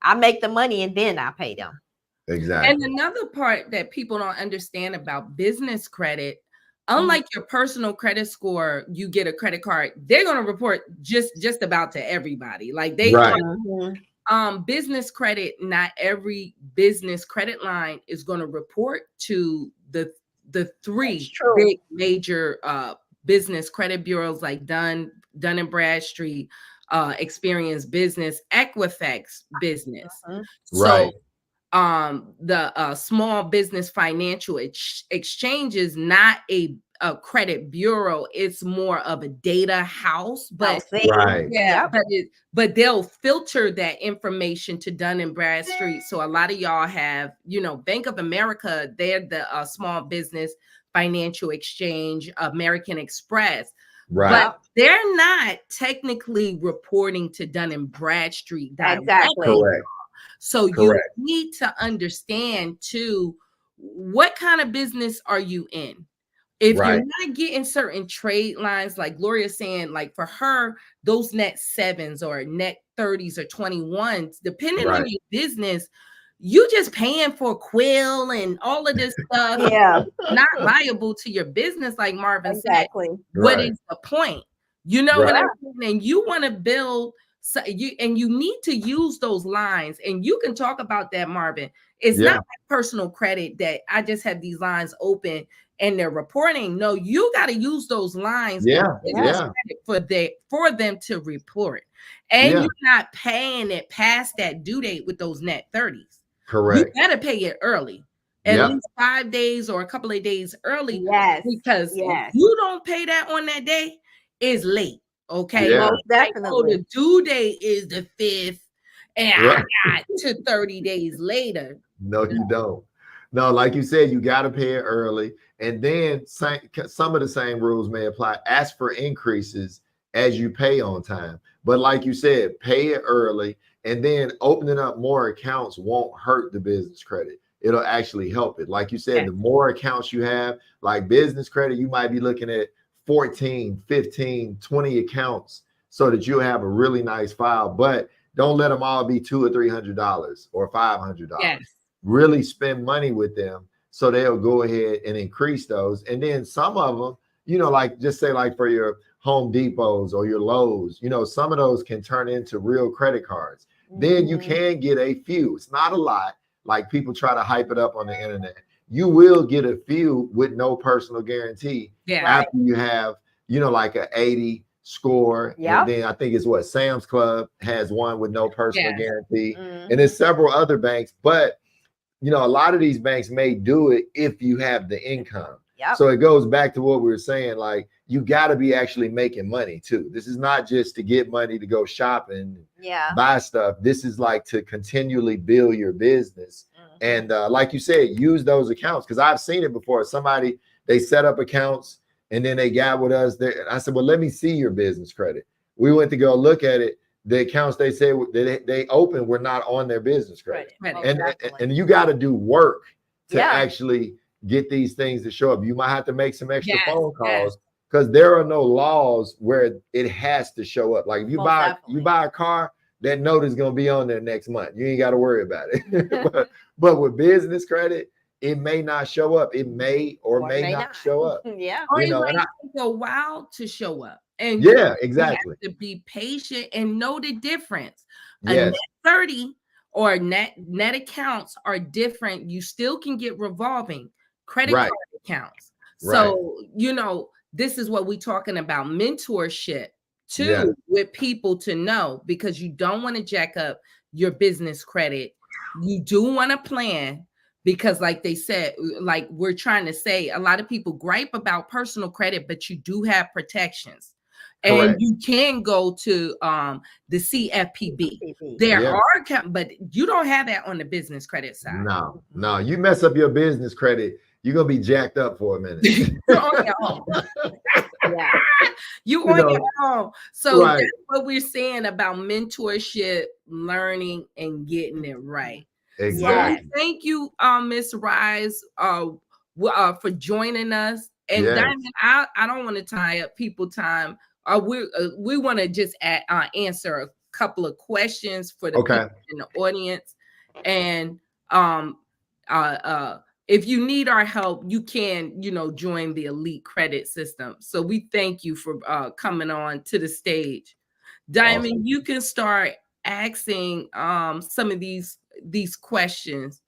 I make the money and then I pay them. Exactly. And another part that people don't understand about business credit, unlike your personal credit score, you get a credit card, they're going to report just about to everybody. Like they Right. business credit, not every business credit line is going to report to the three That's true. big major business credit bureaus like Dun & Bradstreet, Experience Business, Equifax Business. Right. So the Small Business Financial Exchange is not a credit bureau. It's more of a data house, but Right. yeah, but they'll filter that information to Dun & Bradstreet. So a lot of y'all have, Bank of America, they're the Small Business Financial Exchange, American Express. Right. But they're not technically reporting to Dun & Bradstreet directly. Exactly. Correct. So Correct. you need to understand too, what kind of business are you in? If Right. you're not getting certain trade lines, like Gloria's saying, like for her, those net 7s or net 30s or 21s, depending on Right. your business, you just paying for Quill and all of this stuff. Yeah. Not viable to your business, like Marvin said. Exactly. What Right. is the point? You know what Right. I'm saying? And you want to build, you need to use those lines, and you can talk about that, Marvin. It's Yeah. not like personal credit that I just have these lines open and they're reporting. No, you got to use those lines Yeah. in Yeah. credit for them to report, and Yeah. you're not paying it past that due date with those net 30s. Correct. You got to pay it early, at Yep. least 5 days or a couple of days early. Yes. Because Yes. if you don't pay that on that day, it's late. Okay. Yeah. Most Like, oh, definitely. the due date is the 5th. and Right. I got to 30 days later. No, you don't. No, like you said, you got to pay it early. And then some of the same rules may apply. Ask for increases as you pay on time. But like you said, pay it early. And then opening up more accounts won't hurt the business credit. It'll actually help it. Like you said, Yeah. the more accounts you have, like business credit, you might be looking at 14, 15, 20 accounts so that you'll have a really nice file. But don't let them all be $200 or $300 or $500. Yes. Really spend money with them so they'll go ahead and increase those. And then some of them, you know, like just say like for your Home Depots or your Lowe's, you know, some of those can turn into real credit cards. Then you can get a few. It's not a lot. Like people try to hype it up on the internet. You will get a few with no personal guarantee Yeah. after you have, you know, like an 80 score. Yep. And then I think it's what Sam's Club has one with no personal Yes. guarantee. Mhm. And there's several other banks, but you know, a lot of these banks may do it if you have the income. Yep. So it goes back to what we were saying, like you got to be actually making money too. This is not just to get money to go shopping, Yeah. buy stuff. This is like to continually build your business. And like you said, use those accounts, because I've seen it before. Somebody, they set up accounts and then they got with us there. I said, well, let me see your business credit. We went to go look at it. The accounts they said that they opened were not on their business credit. Credit. Credit. And you got to do work to Yeah. actually get these things to show up. You might have to make some extra Yes, phone calls because there are no laws where it has to show up. Like if you Most buy definitely. you buy a car, that note is going to be on there next month. You ain't got to worry about it. but with business credit, it may not show up. It may or may not show up. Yeah. Or You it know, might and take a while to show up. And yeah, you have exactly. to be patient and know the difference. A Yes. net 30 or net accounts are different. You still can get revolving credit Right. card accounts. Right. So, you know, this is what we're talking about, mentorship too, Yeah. with people to know, because you don't want to jack up your business credit. You do want to plan, because like they said, like we're trying to say, a lot of people gripe about personal credit, but you do have protections. And Correct. you can go to the CFPB. There Yeah. are, but you don't have that on the business credit side. No, you mess up your business credit, you're gonna be jacked up for a minute. You're on your own. Yeah. You You on know, your own. So right. that's what we're saying about mentorship, learning, and getting it right. Exactly. So thank you, Miss Rise, for joining us. And Yes. Diamond, I don't want to tie up people time. We want to just answer a couple of questions for the Okay. people in the audience. And if you need our help, you can, join the Elite Credit System. So we thank you for coming on to the stage. Diamond, Awesome. you can start asking some of these questions.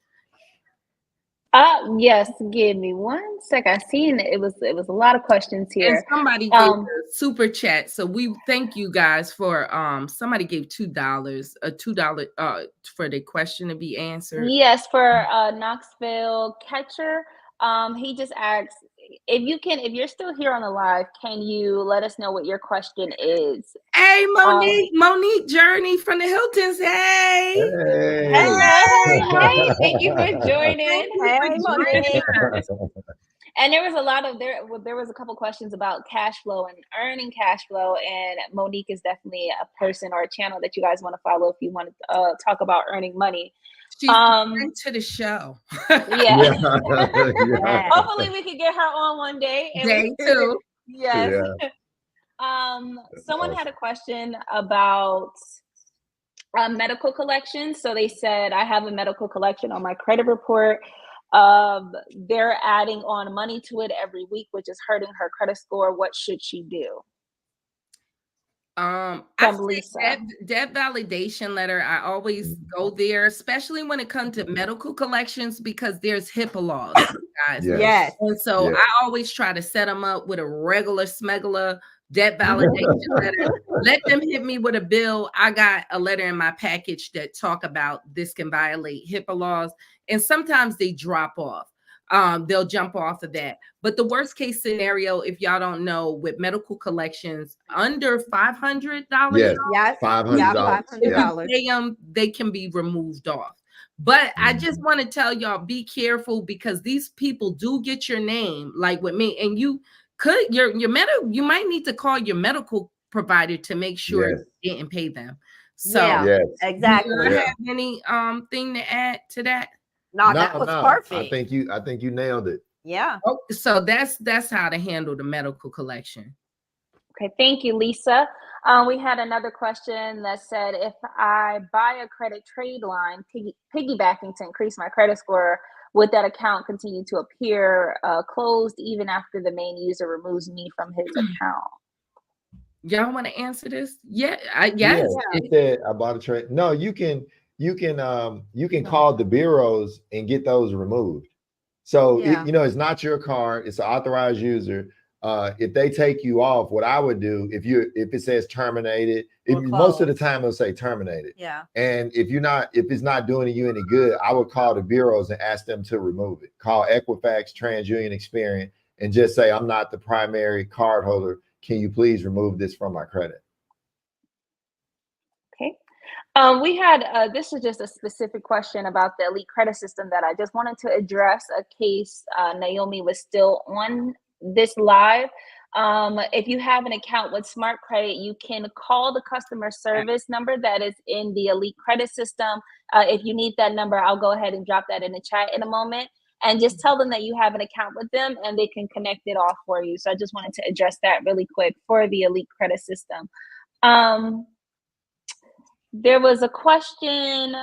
Yes, give me 1 sec. I seen it was a lot of questions And here. somebody gave a super chat. So we thank you guys for somebody gave $2, $2 for the question to be answered. Yes, for Knoxville Catcher. He just asked if you're still here on the live, can you let us know what your question is? Hey, Monique Journey from the Hiltons. Hey. Hey, thank you for joining. Thank you for joining us. And there was a couple questions about cash flow and earning cash flow, and Monique is definitely a person or a channel that you guys want to follow if you want to talk about earning money. She's to the show. Yeah. Yeah. Hopefully we can get her on one day. Day two. Yes. Someone had a question about medical collections. So they said, I have a medical collection on my credit report. They're adding on money to it every week, which is hurting her credit score. What should she do? I Lisa. Debt validation letter. I always go there, especially when it comes to medical collections, because there's HIPAA laws, guys. Yes. And so Yes. I always try to set them up with a regular smuggler debt validation letter. Let them hit me with a bill. I got a letter in my package that talk about this can violate HIPAA laws, and sometimes they drop off. they'll jump off of that. But the worst case scenario, if y'all don't know, with medical collections under $500, Yes, Yes. $500. Yeah, if you $500. pay them, they can be removed off. But I just Mhm. want to tell y'all, be careful, because these people do get your name, like with me, and you could your medical, you might need to call your medical provider to make sure Yes. you didn't pay them. So Yeah, Yes. do exactly. you Yeah. have any thing to add to that? No, that was I perfect. think you nailed it. Yeah. Oh, so that's how to handle the medical collection. Okay, thank you, Lisa. We had another question that said, if I buy a credit trade line, piggybacking to increase my credit score, would that account continue to appear closed even after the main user removes me from his account? Y'all want to answer this? Yeah, yes. Yeah, Yeah. he said I bought a trade. No, you can call the bureaus and get those removed. So Yeah. it's not your card, it's an authorized user. If they take you off, what I would do, if it says terminated, Or most of the closed. time it'll say terminated. Yeah. And if it's not doing you any good, I would call the bureaus and ask them to remove it. Call Equifax, TransUnion, Experian, and just say, I'm not the primary card holder. Can you please remove this from my credit? Okay. We had, this is just a specific question about the Elite Credit System that I just wanted to address a case Naomi was still on this live. If you have an account with Smart Credit, you can call the customer service number that is in the Elite Credit System. If you need that number, I'll go ahead and drop that in the chat in a moment. And just tell them that you have an account with them and they can connect it off for you. So I just wanted to address that really quick for the Elite Credit System. There was a question.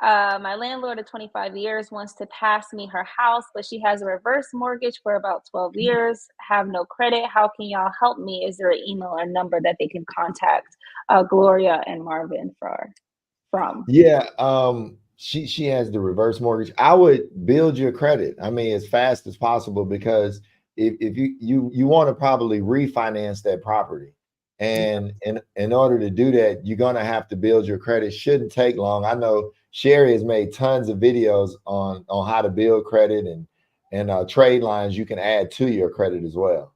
My landlord of 25 years wants to pass me her house, but she has a reverse mortgage for about 12 years, have no credit. How can y'all help me? Is there an email or number that they can contact Gloria and Marvin from? Yeah, she has the reverse mortgage. I would build your credit. I mean, as fast as possible, because if you want to probably refinance that property. And in order to do that, you're gonna have to build your credit. Shouldn't take long. I know Sherry has made tons of videos on how to build credit and trade lines you can add to your credit as well.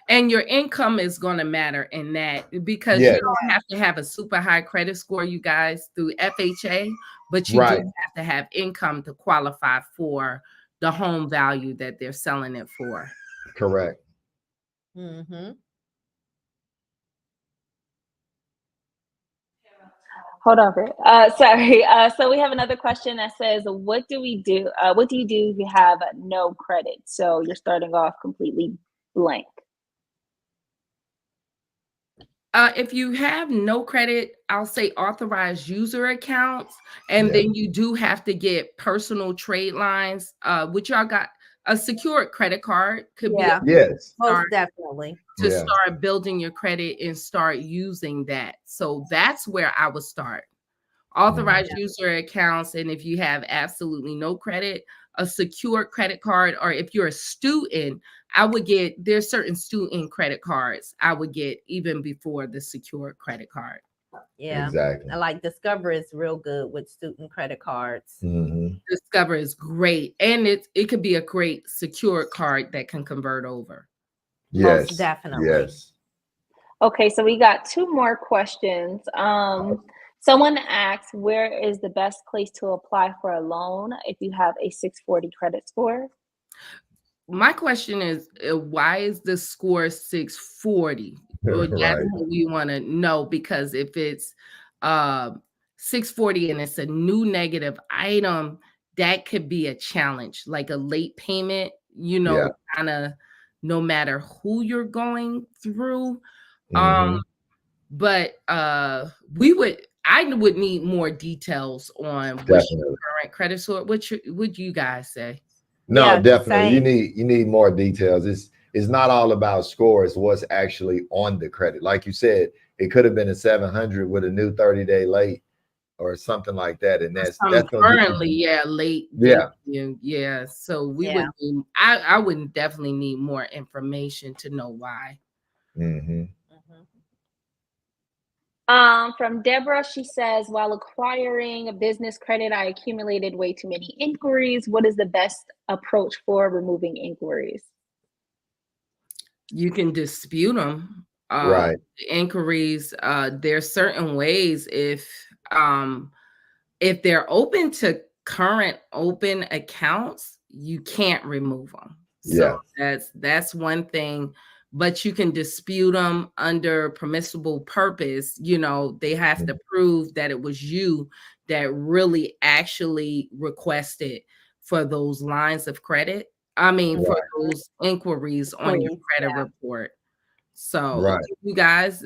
And your income is going to matter in that, because Yes. you don't have to have a super high credit score, you guys, through FHA, but you Right. do have to have income to qualify for the home value that they're selling it for. Correct. Mm-hmm. Hold on. Sorry. So we have another question that says, what do we do? What do you do if you have no credit? So you're starting off completely blank. If you have no credit, I'll say authorized user accounts, and Yeah. then you do have to get personal trade lines, which y'all got. A secured credit card could Yeah. be Yes. Most start definitely. to Yeah. start building your credit and start using that. So that's where I would start. Authorized user accounts, and if you have absolutely no credit, a secure credit card, or if you're a student, there's certain student credit cards I would get even before the secure credit card. Yeah. Exactly. I like Discover is real good with student credit cards. Mm-hmm. Discover is great, and it could be a great secure card that can convert over. Yes. Most definitely. Yes. Okay, so we got two more questions. Someone asked, where is the best place to apply for a loan if you have a 640 credit score? My question is, why is the score 640? Well, that's Right. what we want to know, because if it's 640 and it's a new negative item, that could be a challenge, like a late payment, Yeah. kind of no matter who you're going through. Mhm. But I would need more details on what's your Definitely. current credit score. What would you guys say? No, Yeah, definitely. same. You need more details. It's not all about score. It's what's actually on the credit. Like you said, it could have been a 700 with a new 30-day late or something like that, and that's gonna Currently, get you. late. Yeah. Yeah. So we Yeah. would need, I would definitely need more information to know why. Mm-hmm. From Deborah, she says, while acquiring a business credit, I accumulated way too many inquiries. What is the best approach for removing inquiries? You can dispute them. Right. Inquiries. There's certain ways if they're open to current open accounts, you can't remove them. So that's one thing. But you can dispute them under permissible purpose. You know, they have to prove that it was you that really actually requested for those lines of credit. I mean, for those inquiries on your credit report. So you guys,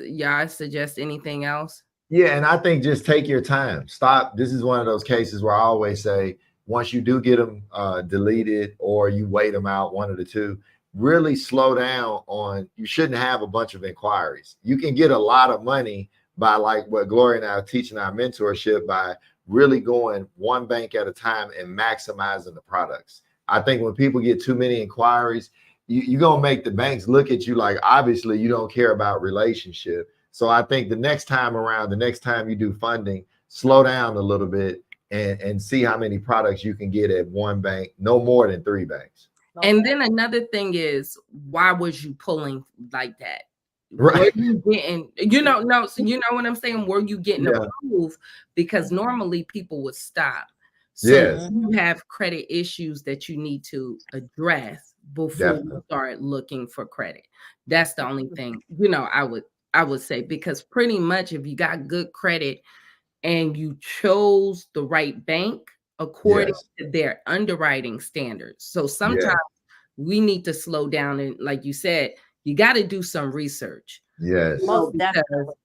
suggest anything else? Yeah, and I think just take your time. Stop. This is one of those cases where I always say, once you do get them deleted or you wait them out, one of the two, really slow down on, you shouldn't have a bunch of inquiries. You can get a lot of money by, like what Gloria and I are teaching our mentorship, by really going one bank at a time and maximizing the products. I think when people get too many inquiries, you're going to make the banks look at you like, obviously you don't care about relationship. So I think the next time around, the next time you do funding, slow down a little bit and see how many products you can get at one bank, no more than 3 banks. And then another thing is, why was you pulling like that? Right. Were you getting, no, so you know what I'm saying? Were you getting approved? Because normally people would stop. So you have credit issues that you need to address before you start looking for credit. That's the only thing, I would say, because pretty much if you got good credit and you chose the right bank according to their underwriting standards. So sometimes we need to slow down, and like you said, you got to do some research. Yes. Most definitely.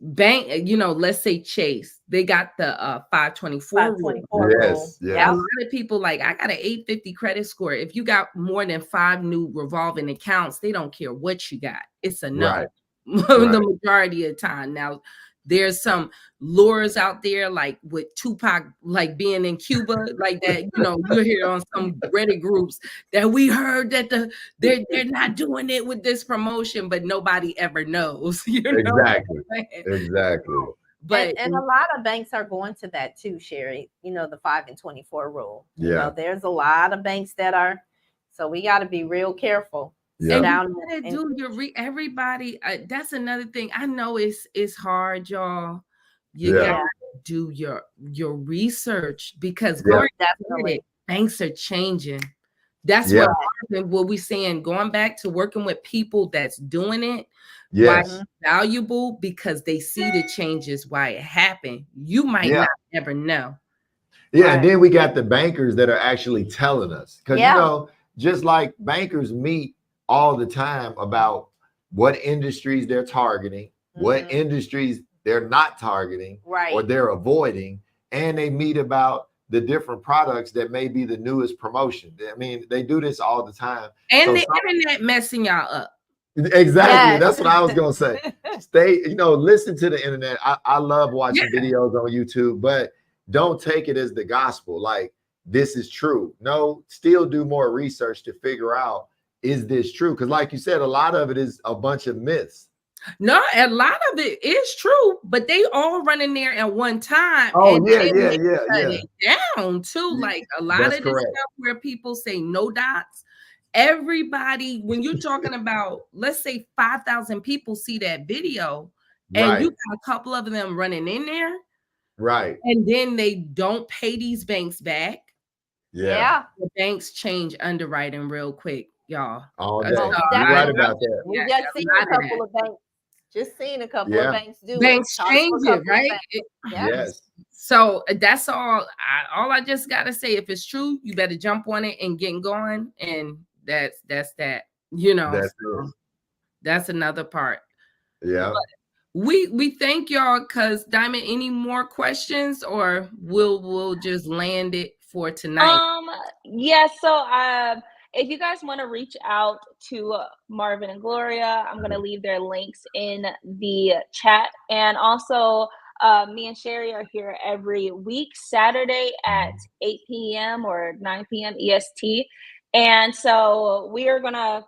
Bank, let's say Chase, they got the 524 rule. Yes. A lot of people like, I got an 850 credit score. If you got more than 5 new revolving accounts, they don't care what you got. It's a no. The majority of the time. Now, there's some lures out there, like with Tupac, like being in Cuba, like that. You hear on some Reddit groups that we heard that they're not doing it with this promotion, but nobody ever knows. Exactly. But and a lot of banks are going to that too, Sherry. The 5 and 24 rule. There's a lot of banks that are. So we got to be real careful. Everybody. That's another thing. I know it's hard, y'all. You gotta do your research, because banks are changing. That's what we saying. Going back to working with people that's doing it. Why it's valuable, because they see the changes, why it happened. You might not ever know. And then we got the bankers that are actually telling us, because just like bankers meet all the time about what industries they're targeting, what industries they're not targeting, or they're avoiding, and they meet about the different products that may be the newest promotion. I mean, they do this all the time. And the internet messing y'all up. Exactly. That's what I was gonna say. Listen to the internet. I love watching videos on YouTube, but don't take it as the gospel, like this is true. No, still do more research to figure out, is this true? Because like you said, a lot of it is a bunch of myths. No, a lot of it is true, but they all run in there at one time. It down too. Like a lot of this stuff where people say no dots. Everybody, when you're talking about, let's say 5,000 people see that video, and you got a couple of them running in there, and then they don't pay these banks back. The banks change underwriting real quick, y'all. All day. You're right about that. We just seen a couple of banks. Just seen a couple of banks do banks change it, right? Yes. So that's all. All I just gotta say, if it's true, you better jump on it and get going. And that's that. That's another part. Yeah. But we thank y'all, because Diamond, any more questions, or we'll just land it for tonight? So if you guys want to reach out to Marvin and Gloria, I'm going to leave their links in the chat. And also, me and Sherry are here every week, Saturday at 8 p.m. or 9 p.m. EST. And so we are gonna,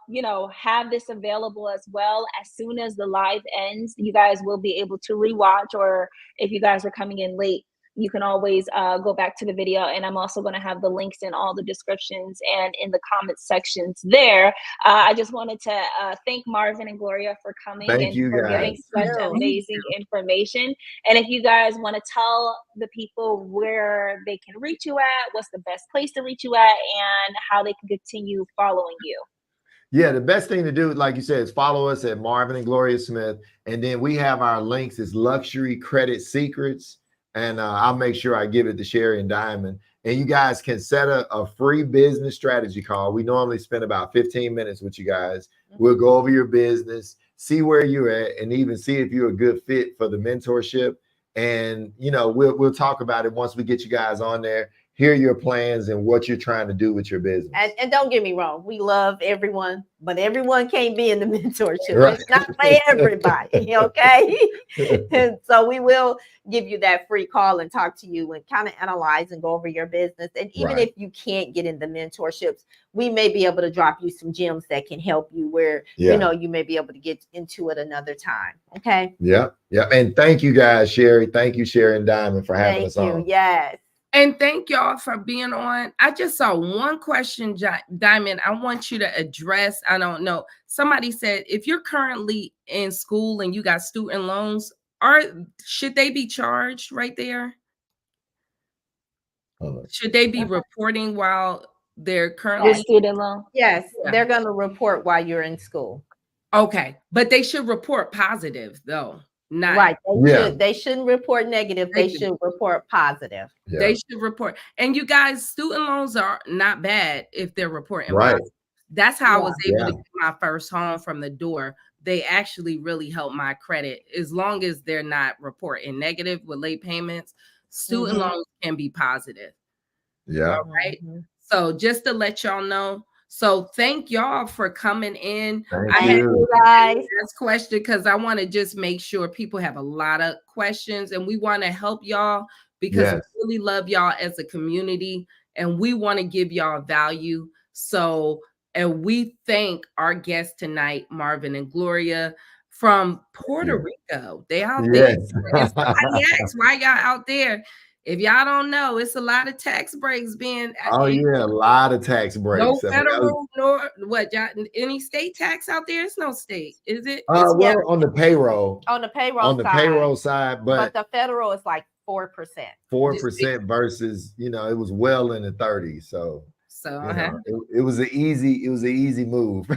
have this available as well. As soon as the live ends, you guys will be able to rewatch, or if you guys are coming in late, you can always go back to the video. And I'm also going to have the links in all the descriptions and in the comments sections there. I just wanted to thank Marvin and Gloria for coming Thank and you, for guys. giving such amazing information. And if you guys want to tell the people where they can reach you at, what's the best place to reach you at, and how they can continue following you. Yeah, the best thing to do, like you said, is follow us at Marvin and Gloria Smith. And then we have our links. It's Luxury Credit Secrets. And I'll make sure I give it to Sherry and Diamond. And you guys can set a free business strategy call. We normally spend about 15 minutes with you guys. We'll go over your business, see where you're at, and even see if you're a good fit for the mentorship. And, we'll talk about it once we get you guys on there, hear your plans and what you're trying to do with your business. And don't get me wrong, we love everyone, but everyone can't be in the mentorship. Right. It's not for everybody, okay? And so we will give you that free call and talk to you and kind of analyze and go over your business. And even if you can't get in the mentorships, we may be able to drop you some gems that can help you where, you may be able to get into it another time. Okay. Yeah. And thank you guys, Sherry. Thank you, Sherry and Diamond, for having us on. Yes. And thank y'all for being on. I just saw one question, Diamond, I want you to address. I don't know. Somebody said, if you're currently in school and you got student loans, should they be charged right there? Should they be reporting while they're currently the student loan? Yes, they're going to report while you're in school. Okay, but they should report positive though. Not right. They shouldn't report negative. They should report positive. Yeah. They should report. And you guys, student loans are not bad if they're reporting right. positive. That's how I was able to get my first home from the door. They actually really help my credit. As long as they're not reporting negative with late payments, student loans can be positive. Yeah. All right. So just to let y'all know. So thank y'all for coming in. I had you guys this question because I want to just make sure people have a lot of questions and we want to help y'all because we really love y'all as a community and we want to give y'all value. So, and we thank our guests tonight, Marvin and Gloria from Puerto Rico. They out there. And somebody asked, why y'all out there? If y'all don't know, it's a lot of tax breaks being. A lot of tax breaks. No federal nor what? Any state tax out there? It's no state, is it? On the payroll. On the payroll. On the payroll side, but the federal is like 4%. 4% versus it was well in the 30s. So it was an easy move.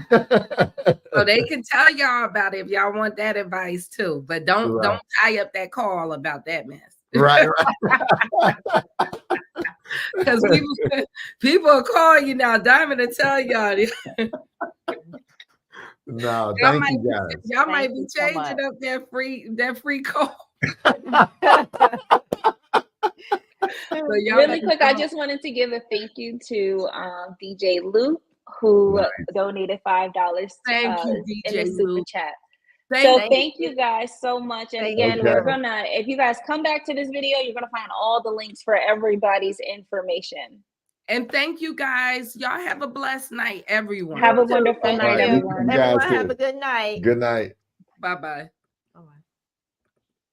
So they can tell y'all about it if y'all want that advice too, but don't tie up that call about that mess. Right. Because people will call you now, Diamond, to tell y'all. No, thank you guys. Y'all might be changing up that free call. Really quick, I just wanted to give a thank you to DJ Lou, who donated $5 thank you, DJ in the super chat. Thank you guys so much. And again, we're gonna, if you guys come back to this video, you're gonna find all the links for everybody's information. And thank you guys. Y'all have a blessed night, everyone. Have a wonderful night, everyone. Everyone have a good night. Good night. Bye-bye.